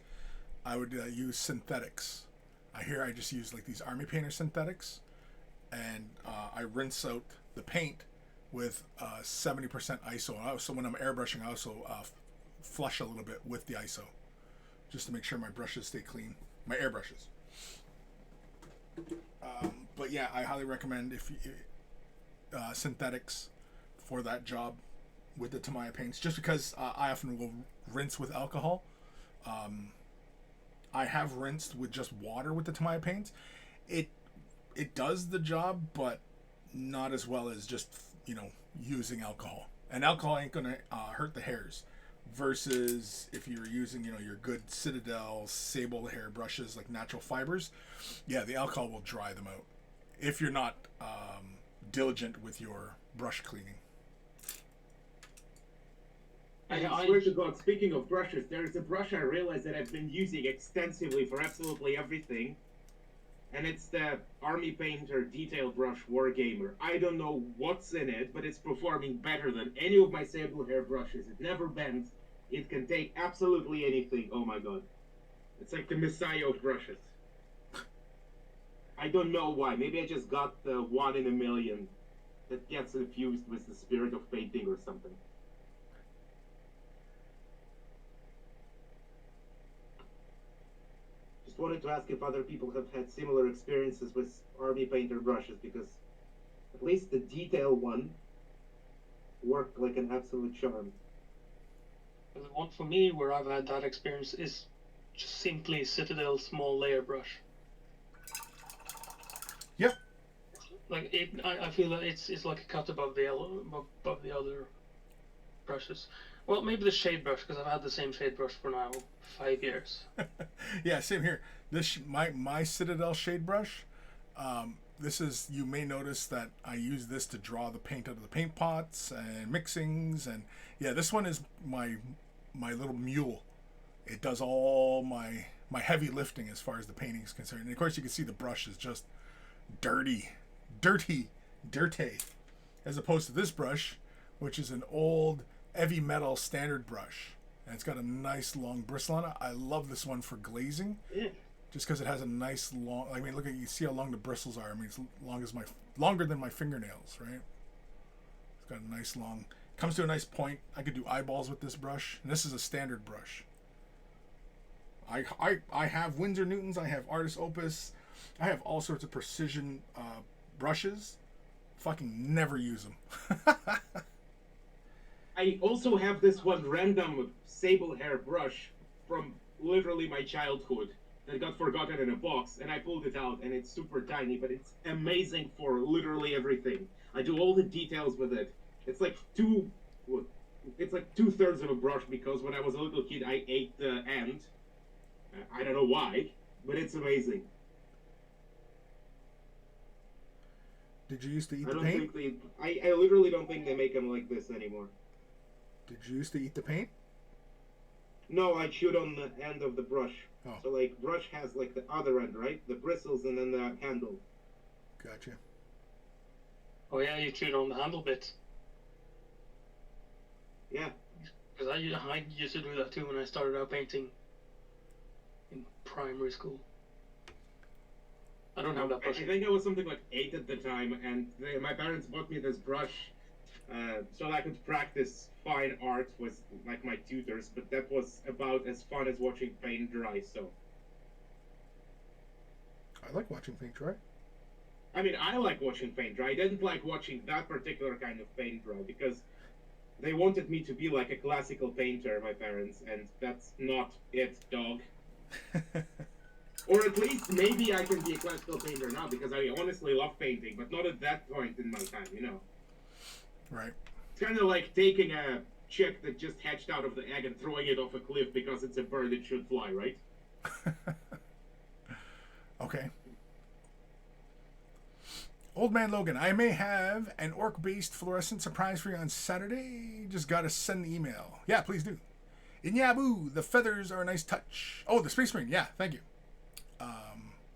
I would use synthetics. I just use like these Army Painter synthetics, and I rinse out the paint with 70% ISO. So when I'm airbrushing, I also flush a little bit with the ISO, just to make sure my brushes stay clean, my airbrushes. But yeah, I highly recommend if synthetics for that job with the Tamiya paints, just because I often will rinse with alcohol. I have rinsed with just water with the Tamiya paints. It does the job, but not as well as just, you know, using alcohol. And alcohol ain't gonna hurt the hairs, versus if you're using, you know, your good Citadel sable hair brushes, like natural fibers. Yeah, the alcohol will dry them out if you're not diligent with your brush cleaning. I swear to God, speaking of brushes, there is a brush I realized that I've been using extensively for absolutely everything. And it's the Army Painter Detail Brush Wargamer. I don't know what's in it, but it's performing better than any of my sable hair brushes. It never bends. It can take absolutely anything. Oh my god. It's like the messiah of brushes. I don't know why. Maybe I just got the 1 in a million that gets infused with the spirit of painting or something. Just wanted to ask if other people have had similar experiences with Army Painter brushes, because at least the detail one worked like an absolute charm. The one for me where I've had that experience is just simply Citadel small layer brush. Yep. Like I feel that it's like a cut above the other brushes. Well, maybe the shade brush, because I've had the same shade brush for now 5 years. Yeah, same here. This my Citadel shade brush. This is, you may notice that I use this to draw the paint out of the paint pots and mixings, and yeah, this one is my little mule. It does all my heavy lifting as far as the painting is concerned. And of course, you can see the brush is just dirty, as opposed to this brush, which is an old heavy metal standard brush, and it's got a nice long bristle on it. I love this one for glazing, just because it has a nice long. I mean, look at, you see how long the bristles are. I mean, it's longer than my fingernails, right? It's got a nice long. Comes to a nice point. I could do eyeballs with this brush, and this is a standard brush. I have Windsor Newtons, I have Artist Opus, I have all sorts of precision brushes. Fucking never use them. I also have this one random sable hair brush from literally my childhood that got forgotten in a box, and I pulled it out, and it's super tiny, but it's amazing for literally everything. I do all the details with it. It's like it's like 2/3 of a brush, because when I was a little kid, I ate the end. I don't know why, but it's amazing. Did you used to eat I the don't paint? think I literally don't think they make them like this anymore. Did you used to eat the paint? No, I chewed on the end of the brush. Oh. So like brush has like the other end, right? The bristles and then the handle. Gotcha. Oh yeah, you chewed on the handle bit. Yeah. Because I used to do that too when I started out painting in primary school. I don't have that brush. I think I was something like 8 at the time, and my parents bought me this brush so I could practice fine art with like my tutors, but that was about as fun as watching paint dry, so. I like watching paint dry. I mean, I like watching paint dry. I didn't like watching that particular kind of paint dry, because they wanted me to be like a classical painter, my parents, and that's not it, dog. Or at least maybe I can be a classical painter now, because I honestly love painting, but not at that point in my time, you know. Right. It's kind of like taking a chick that just hatched out of the egg and throwing it off a cliff because it's a bird that should fly, right? Okay. Old Man Logan, I may have an orc-based fluorescent surprise for you on Saturday. Just gotta send the email. Yeah, please do. Inyabu, the feathers are a nice touch. Oh, the Space Marine. Yeah, thank you.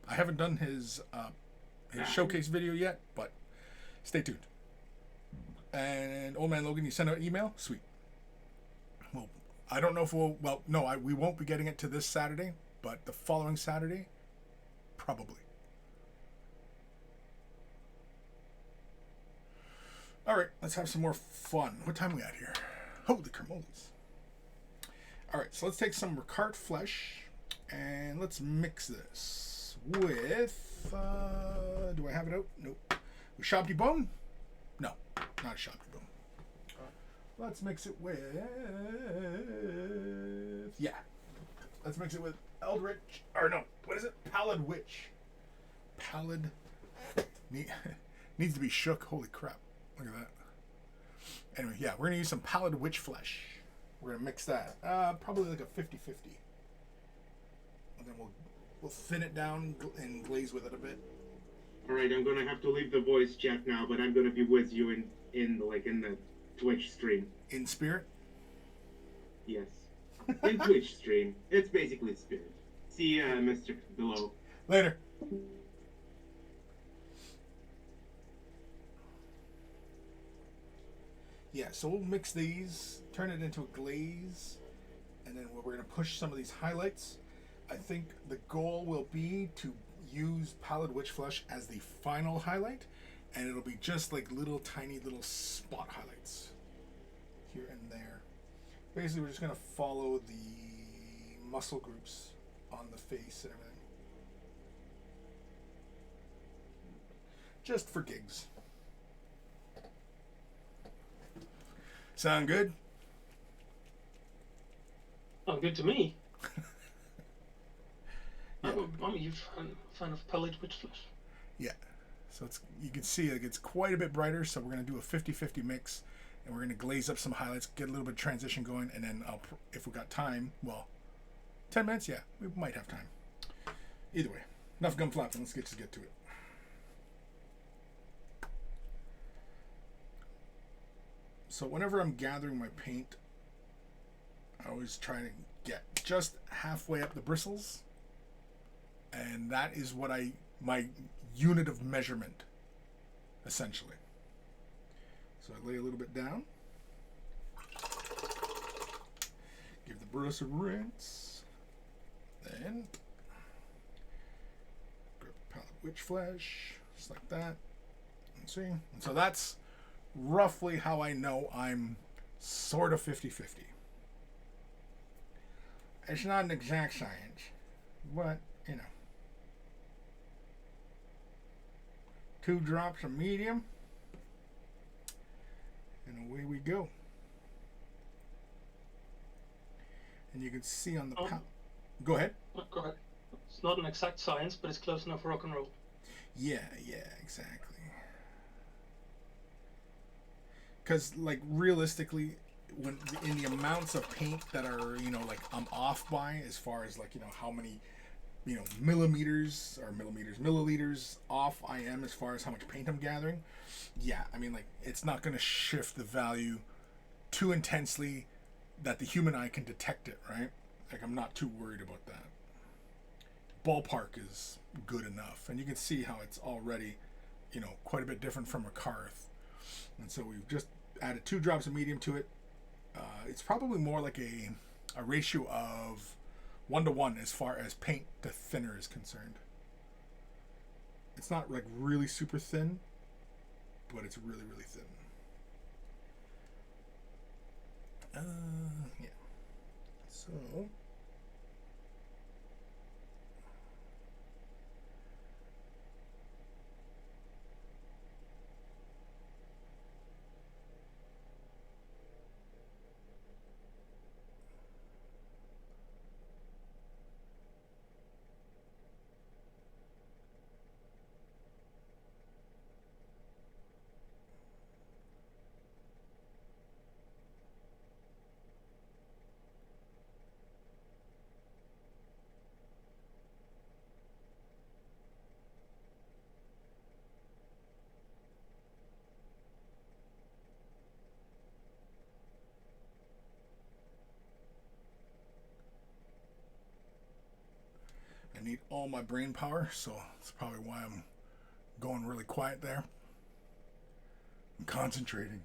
I haven't done his showcase video yet, but stay tuned. And Old Man Logan, you sent an email? Sweet. Well, I don't know if we won't be getting it to this Saturday, but the following Saturday, probably. All right, let's have some more fun. What time are we at here? Holy cramoles. All right, so let's take some Ricard flesh and let's mix this with, do I have it out? Nope. With Shabby Bone? No, not a Shabby Bone. Let's mix it with, yeah. Let's mix it with Eldritch, or no, what is it? Pallid Witch. Pallid, needs to be shook, holy crap. Look at that. Anyway, yeah, we're going to use some Pallid Witch flesh. We're going to mix that. Probably like a 50-50. And then we'll thin it down and glaze with it a bit. Alright, I'm gonna have to leave the voice chat now, but I'm gonna be with you in the Twitch stream. In spirit? Yes. In Twitch stream. It's basically spirit. See Mr. Below. Later. Yeah, so we'll mix these, turn it into a glaze, and then we're going to push some of these highlights. I think the goal will be to use Pallid Witch Flesh as the final highlight, and it'll be just like tiny little spot highlights here and there. Basically, we're just going to follow the muscle groups on the face and everything. Just for gigs. Sound good? Oh, good to me. Yeah. I'm a huge fan of Pallid Witch Flesh. Yeah. So you can see like it's quite a bit brighter, so we're going to do a 50-50 mix, and we're going to glaze up some highlights, get a little bit of transition going, and then if we got time, 10 minutes, yeah, we might have time. Either way, enough gum flapping, let's just get to it. So whenever I'm gathering my paint, I always try to get just halfway up the bristles, and that is what my unit of measurement, essentially. So I lay a little bit down, give the brush a rinse, then grab the Pallid Witch Flesh, just like that, and see. And so that's roughly how I know I'm sort of 50-50. it's not an exact science, but you know, 2 drops of medium, and away we go. And you can see on the go ahead. Go ahead. It's not an exact science, but it's close enough for rock and roll. Yeah, exactly. Because, like, realistically, when in the amounts of paint that are, you know, like, I'm off by as far as, like, you know, how many, you know, milliliters off I am as far as how much paint I'm gathering, yeah, I mean, like, it's not going to shift the value too intensely that the human eye can detect it, right? Like, I'm not too worried about that. Ballpark is good enough, and you can see how it's already, you know, quite a bit different from a Karth. And so we've just added 2 drops of medium to it. It's probably more like a ratio of 1-to-1 as far as paint to thinner is concerned. It's not like really super thin, but it's really, really thin. Yeah. So I need all my brain power, so that's probably why I'm going really quiet there. I'm concentrating.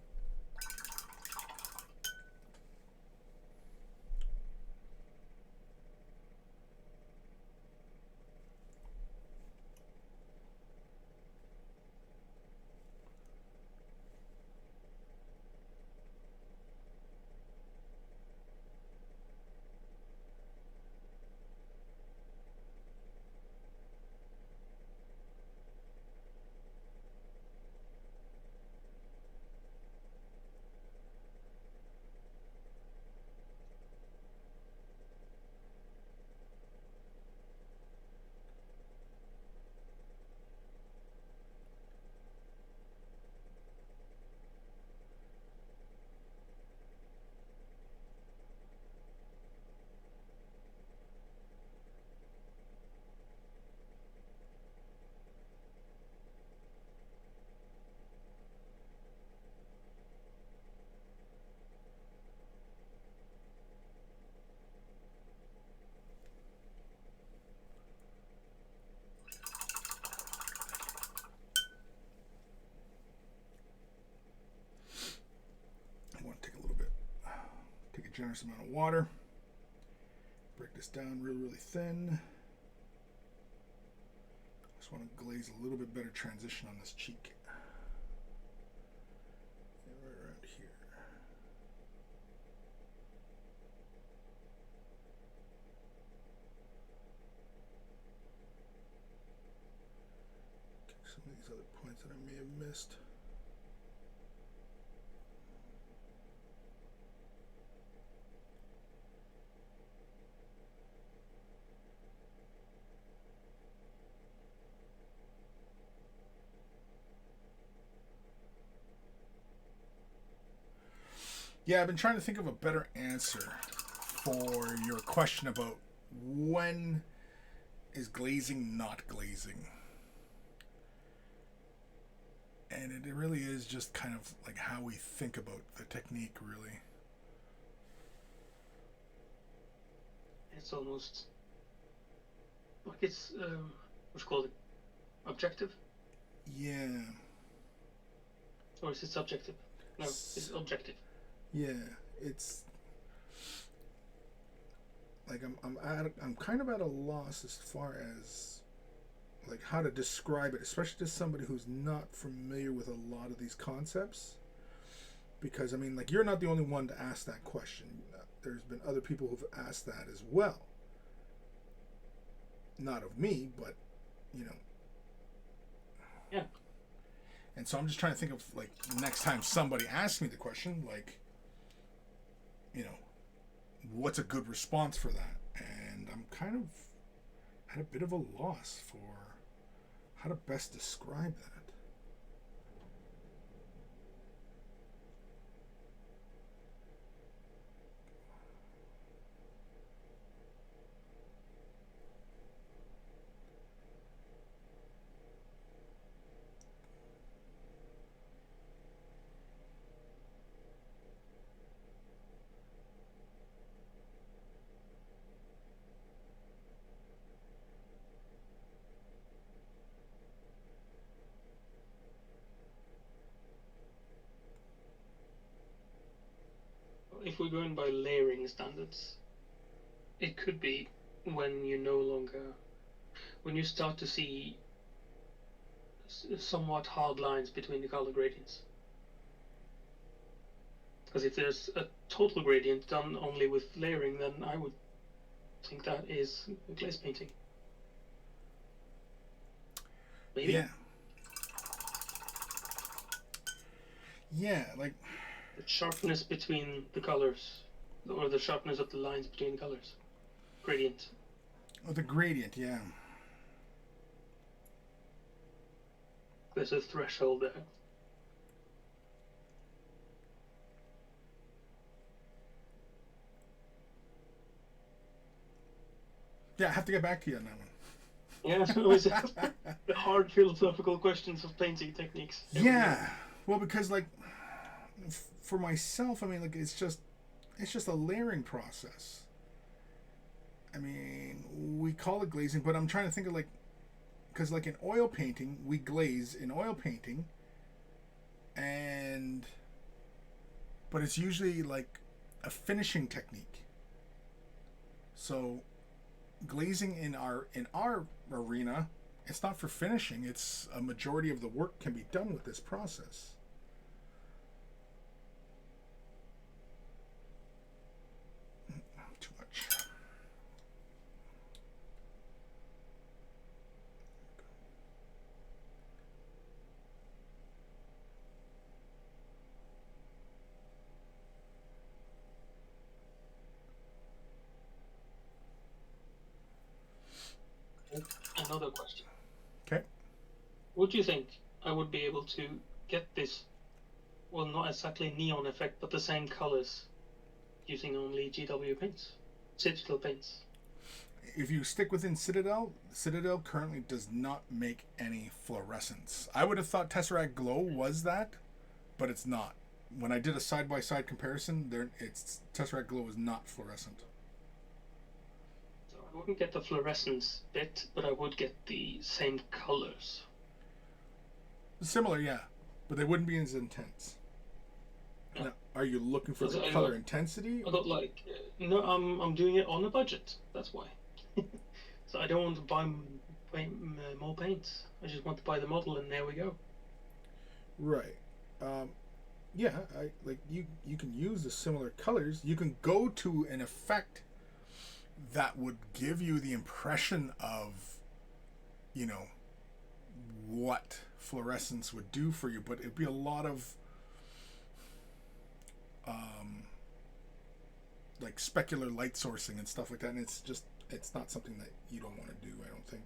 Take a generous amount of water. Break this down really, really thin. Just want to glaze a little bit better transition on this cheek. Right around here. Okay, some of these other points that I may have missed. Yeah, I've been trying to think of a better answer for your question about when is glazing not glazing. And it really is just kind of like how we think about the technique, really. It's almost like it's, what's called it? Objective? Yeah. Or is it subjective? No, it's objective. Yeah, it's like I'm kind of at a loss as far as like how to describe it, especially to somebody who's not familiar with a lot of these concepts. Because, I mean, like, you're not the only one to ask that question. There's been other people who've asked that as well. Not of me, but, you know. Yeah. And so I'm just trying to think of, like, next time somebody asks me the question, like, you know, what's a good response for that? And I'm kind of at a bit of a loss for how to best describe that. If we're going by layering standards, it could be when when you start to see somewhat hard lines between the color gradients. Because if there's a total gradient done only with layering, then I would think that is glaze painting. Maybe? Yeah. Yeah, like... The sharpness between the colors, or the sharpness of the lines between the colors. Gradient. Oh, the gradient, yeah. There's a threshold there. Yeah, I have to get back to you on that one. Yeah, it's always the hard philosophical questions of painting techniques. Yeah, well, because, like, for myself, I mean, like, it's just a layering process. I mean, we call it glazing, but I'm trying to think of, like, because, like, in oil painting, we glaze in oil painting, but it's usually like a finishing technique. So glazing in our arena, it's not for finishing. It's a majority of the work can be done with this process. Too much. Another question. Okay. Would you think I would be able to get this, well, not exactly neon effect, but the same colors using only GW paints? Citadel paints? If you stick within Citadel currently does not make any fluorescence. I would have thought Tesseract Glow was that, but it's not. When I did a side-by-side comparison, Tesseract Glow is not fluorescent. So I wouldn't get the fluorescence bit, but I would get the same colors. Similar, yeah, but they wouldn't be as intense. Yeah. Now, are you looking for the color intensity? I got like, no, I'm doing it on a budget. That's why. So I don't want to buy more paints. I just want to buy the model, and there we go. Right. Yeah, you can use the similar colors. You can go to an effect that would give you the impression of, you know, what fluorescence would do for you, but it'd be a lot of like specular light sourcing and stuff like that, and it's not something that you don't want to do, I don't think.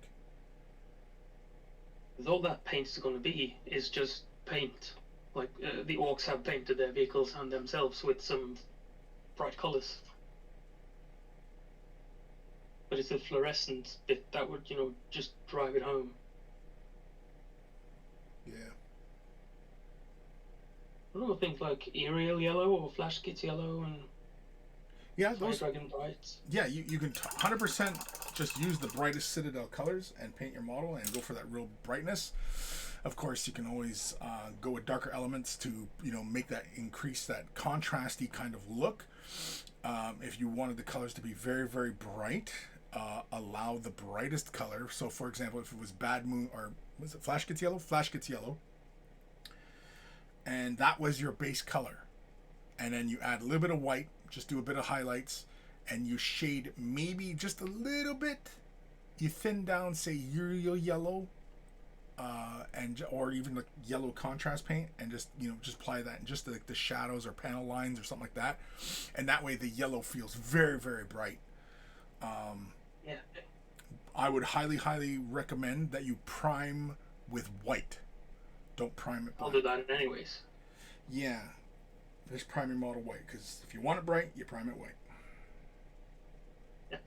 All that paint's going to be is just paint. Like the orcs have painted their vehicles and themselves with some bright colors. But it's the fluorescent bit that would, just drive it home. Yeah. I don't know, things like aerial yellow or flash kit yellow and those dragon brights. Yeah, you can 100% just use the brightest Citadel colors and paint your model and go for that real brightness. Of course, you can always go with darker elements to increase that contrasty kind of look. If you wanted the colors to be very, very bright, allow the brightest color. So, for example, if it was Bad Moon, or Flash Gets Yellow, and that was your base color. and then you add a little bit of white, just do a bit of highlights, and you shade maybe just a little bit. You thin down, say, your yellow, or even like yellow contrast paint, and just apply that in just the shadows or panel lines or something like that, and that way the yellow feels very, very bright. Yeah. I would highly recommend that you prime with white. Don't prime it black. I'll do that anyways. Yeah, just prime your model white, because if you want it bright, you prime it white. Yeah.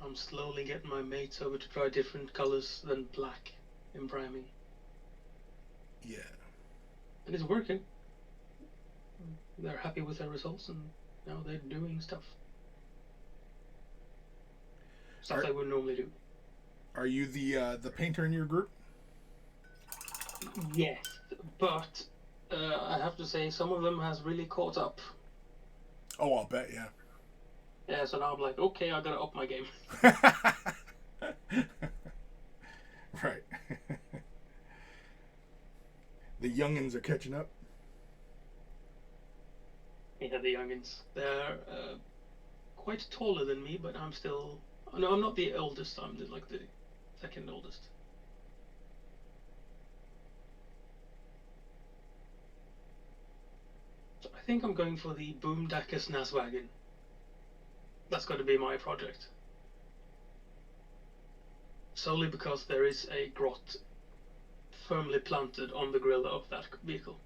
I'm slowly getting my mates over to try different colors than black in priming. Yeah. And it's working. They're happy with their results, and now they're doing stuff. Stuff they would normally do. Are you the painter in your group? Yes, but I have to say some of them has really caught up. Oh, I'll bet, yeah. Yeah, so now I'm like, okay, I gotta up my game. Right. The youngins are catching up. Yeah, the youngins. They're quite taller than me, but I'm still... No, I'm not the oldest. I'm the second oldest. So I think I'm going for the Boomdackers Naswagen. That's going to be my project. Solely because there is a grot firmly planted on the grill of that vehicle.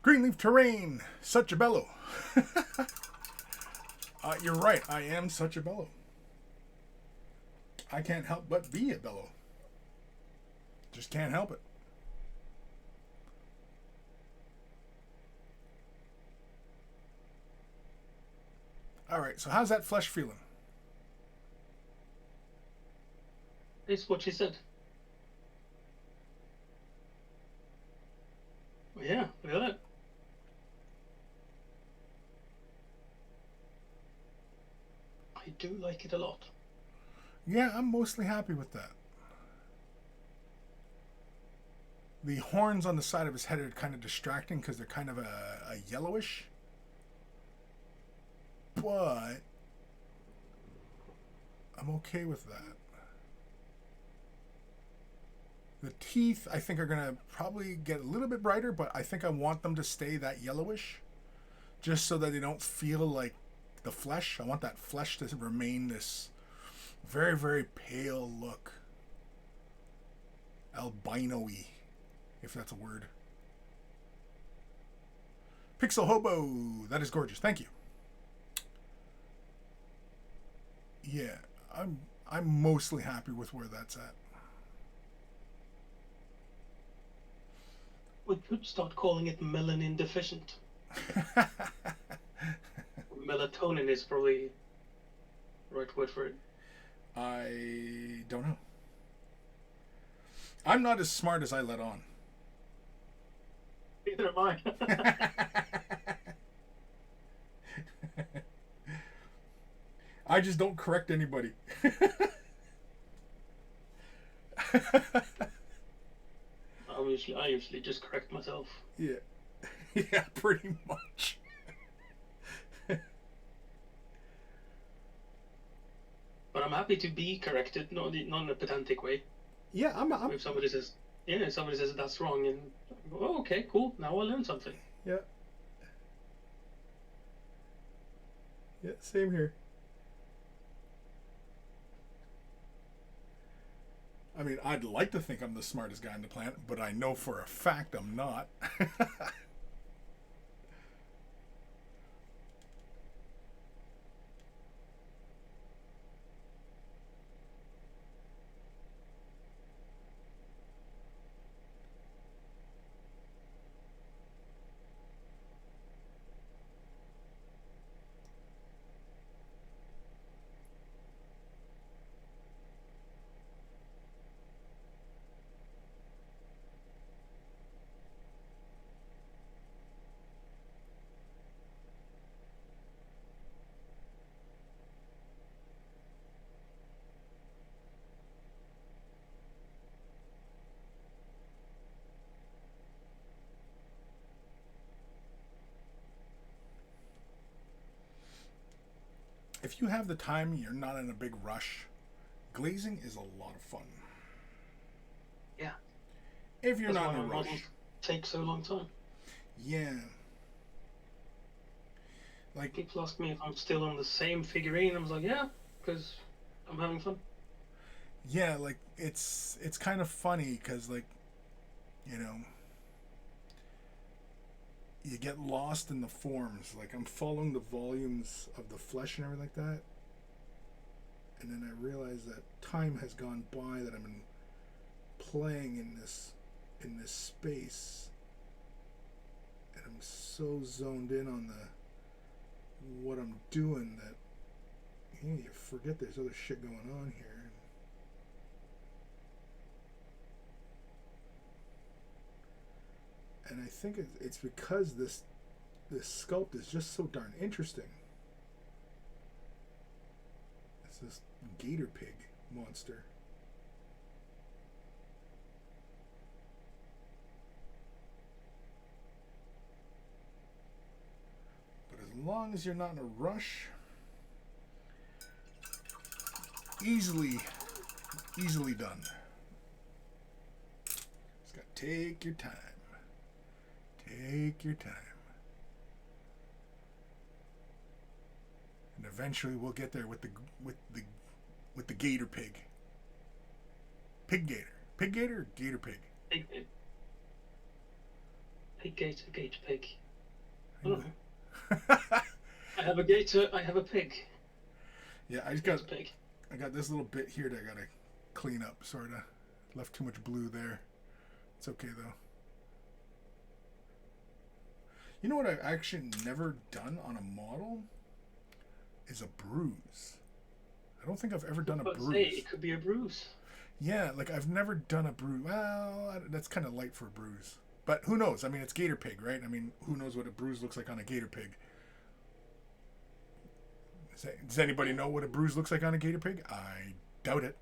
Greenleaf terrain, such a bellow. You're right, I am such a bellow. I can't help but be a bellow. Just can't help it. Alright, so how's that flesh feeling? It's what she said. Yeah, look at that. I do like it a lot. Yeah, I'm mostly happy with that. The horns on the side of his head are kind of distracting because they're kind of a yellowish. But I'm okay with that. The teeth, I think, are going to probably get a little bit brighter, but I think I want them to stay that yellowish, just so that they don't feel like the flesh. I want that flesh to remain this very, very pale look. Albino-y, if that's a word. Pixel Hobo, that is gorgeous. Thank you. Yeah, I'm mostly happy with where that's at. We could start calling it melanin deficient. Melatonin is probably the right word for it. I don't know. I'm not as smart as I let on. Neither am I. I just don't correct anybody. I usually just correct myself. Yeah. Yeah, pretty much. But I'm happy to be corrected, not in a pedantic way. Yeah, I'm If somebody says, that's wrong, and oh, okay, cool, now I learned something. Yeah. Yeah, same here. I mean, I'd like to think I'm the smartest guy on the planet, but I know for a fact I'm not. if you have the time, you're not in a big rush, glazing is a lot of fun. Yeah. If you're That's not why in a my rush. models take so long time. Yeah. Like, People ask me if I'm still on the same figurine. I was like, yeah, because I'm having fun. yeah, like it's kind of funny because, like, you know, you get lost in the forms. Like, I'm following the volumes of the flesh and everything like that, and then I realize that time has gone by, that I've been playing in this space, and I'm so zoned in on what I'm doing that you forget there's other shit going on here. And I think it's because this sculpt is just so darn interesting. It's this gator pig monster. But as long as you're not in a rush, easily done. Just gotta take your time. Take your time. And eventually we'll get there with the gator pig. Pig-gator. Pig-gator or gator pig? Pig-gator, gator pig. I don't know. I have a gator, I have a pig. Yeah, I got this little bit here that I gotta clean up, sorta. Left too much blue there. It's okay though. You know what I've actually never done on a model? Is a bruise. I don't think I've ever done a bruise. Say, it could be a bruise. Yeah, like I've never done a bruise. Well, that's kind of light for a bruise. But who knows? I mean, it's gator pig, right? I mean, who knows what a bruise looks like on a gator pig? Does anybody know what a bruise looks like on a gator pig? I doubt it.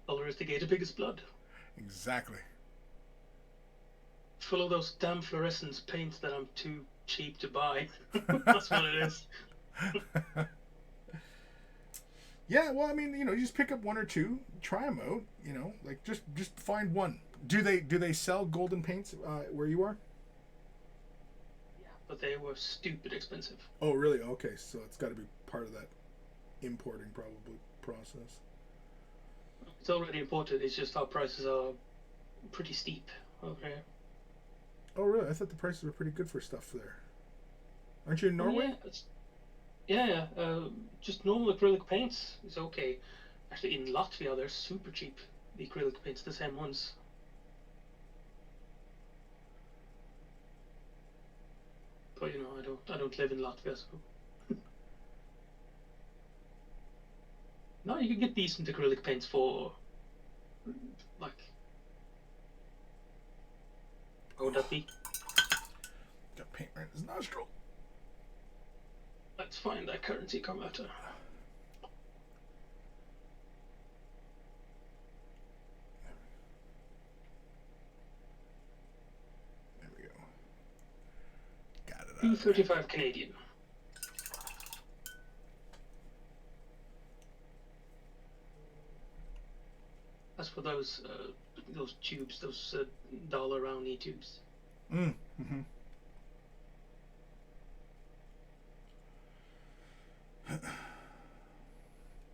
Color is the gator pig's blood. Exactly. Full of those damn fluorescence paints that I'm too cheap to buy. That's what it is. Yeah, well, I mean, you know, you just pick up one or two, try them out. You know, like just find one. Do they sell golden paints where you are? Yeah, but they were stupid expensive. Oh, really? Okay, so it's got to be part of that importing probably process. It's already imported. It's just our prices are pretty steep over here. Oh, really? I thought the prices were pretty good for stuff there. Aren't you in Norway? Yeah, just normal acrylic paints is okay. Actually, in Latvia, they're super cheap. The acrylic paints, the same ones. But you know, I don't live in Latvia, so. No, you can get decent acrylic paints for, like, what would that be? Got paint right in his nostril. Let's find that currency converter. There we go. Got it. 235 Canadian. That's for those tubes, those dollar roundy tubes. Mm-hmm.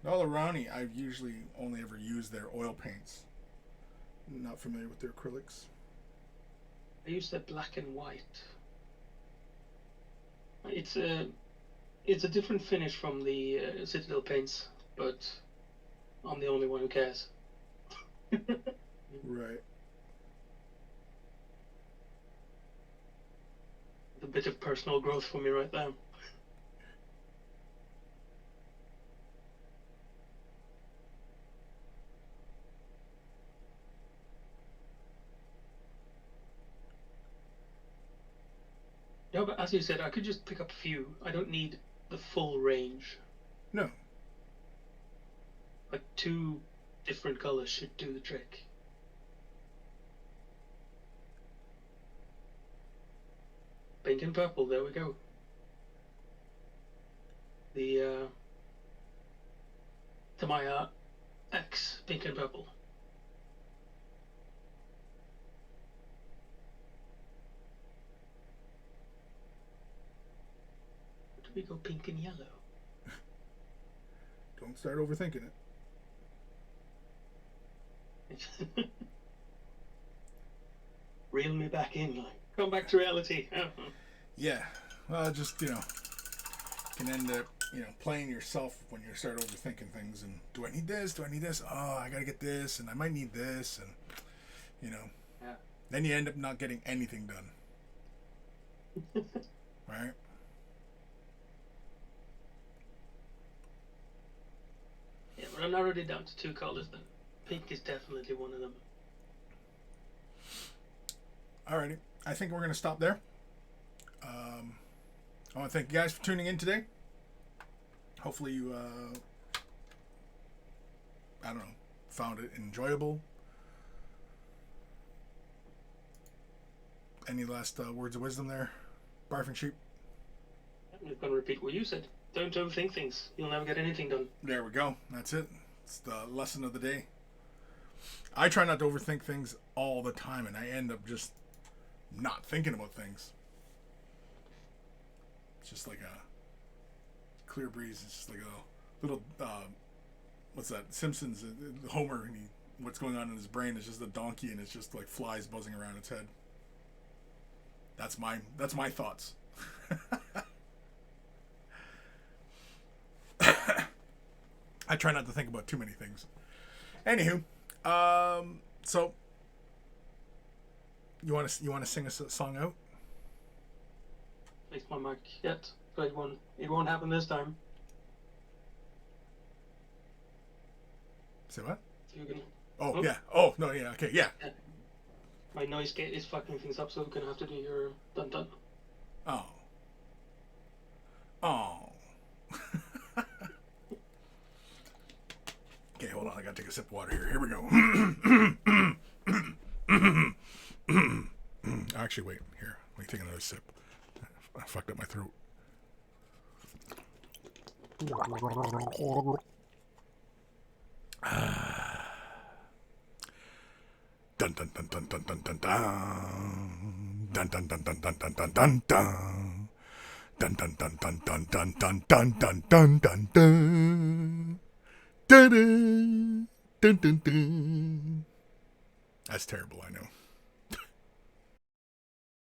Dollarani, I've usually only ever used their oil paints. Not familiar with their acrylics. I use their black and white. It's a different finish from the Citadel paints, but I'm the only one who cares. Right. A bit of personal growth for me right there. Yeah, but as you said, I could just pick up a few. I don't need the full range. No. Like 2 different colors should do the trick. Pink and purple, there we go. the Tamiya X pink and purple. Do we go pink and yellow? Don't start overthinking it. Reel me back in, like, come back to reality. Yeah. Well, just, you can end up, playing yourself when you start overthinking things. And do I need this? Do I need this? Oh, I gotta get this, and I might need this, and Yeah. then you end up not getting anything done. Right? Yeah, but I'm already down to 2 colors then. Pink is definitely one of them. Alrighty. I think we're going to stop there. I want to thank you guys for tuning in today. Hopefully you, found it enjoyable. Any last words of wisdom there, Barfing Sheep? I'm just going to repeat what you said. Don't overthink things. You'll never get anything done. There we go. That's it. It's the lesson of the day. I try not to overthink things all the time, and I end up just not thinking about things. It's just like a clear breeze. It's just like a little, what's that? Simpsons, Homer, and what's going on in his brain is just a donkey, and it's just like flies buzzing around its head. That's my thoughts. I try not to think about too many things. Anywho, so you want to sing a song out? Fix my mic yet, but it won't happen this time. Say what? You can, Oh yeah. Oh no yeah. Okay yeah. my noise gate is fucking things up, so we're gonna have to do your dun dun. Oh. Oh. Okay, hold on. I gotta take a sip of water here. Here we go. Actually, wait. Here, let me take another sip. I fucked up my throat. Dun dun dun dun dun dun dun dun dun dun dun dun dun dun dun dun dun. Dun dun dun dun dun dun dun dun dun dun dun dun. Dun dun dun dun dun. That's terrible, I know.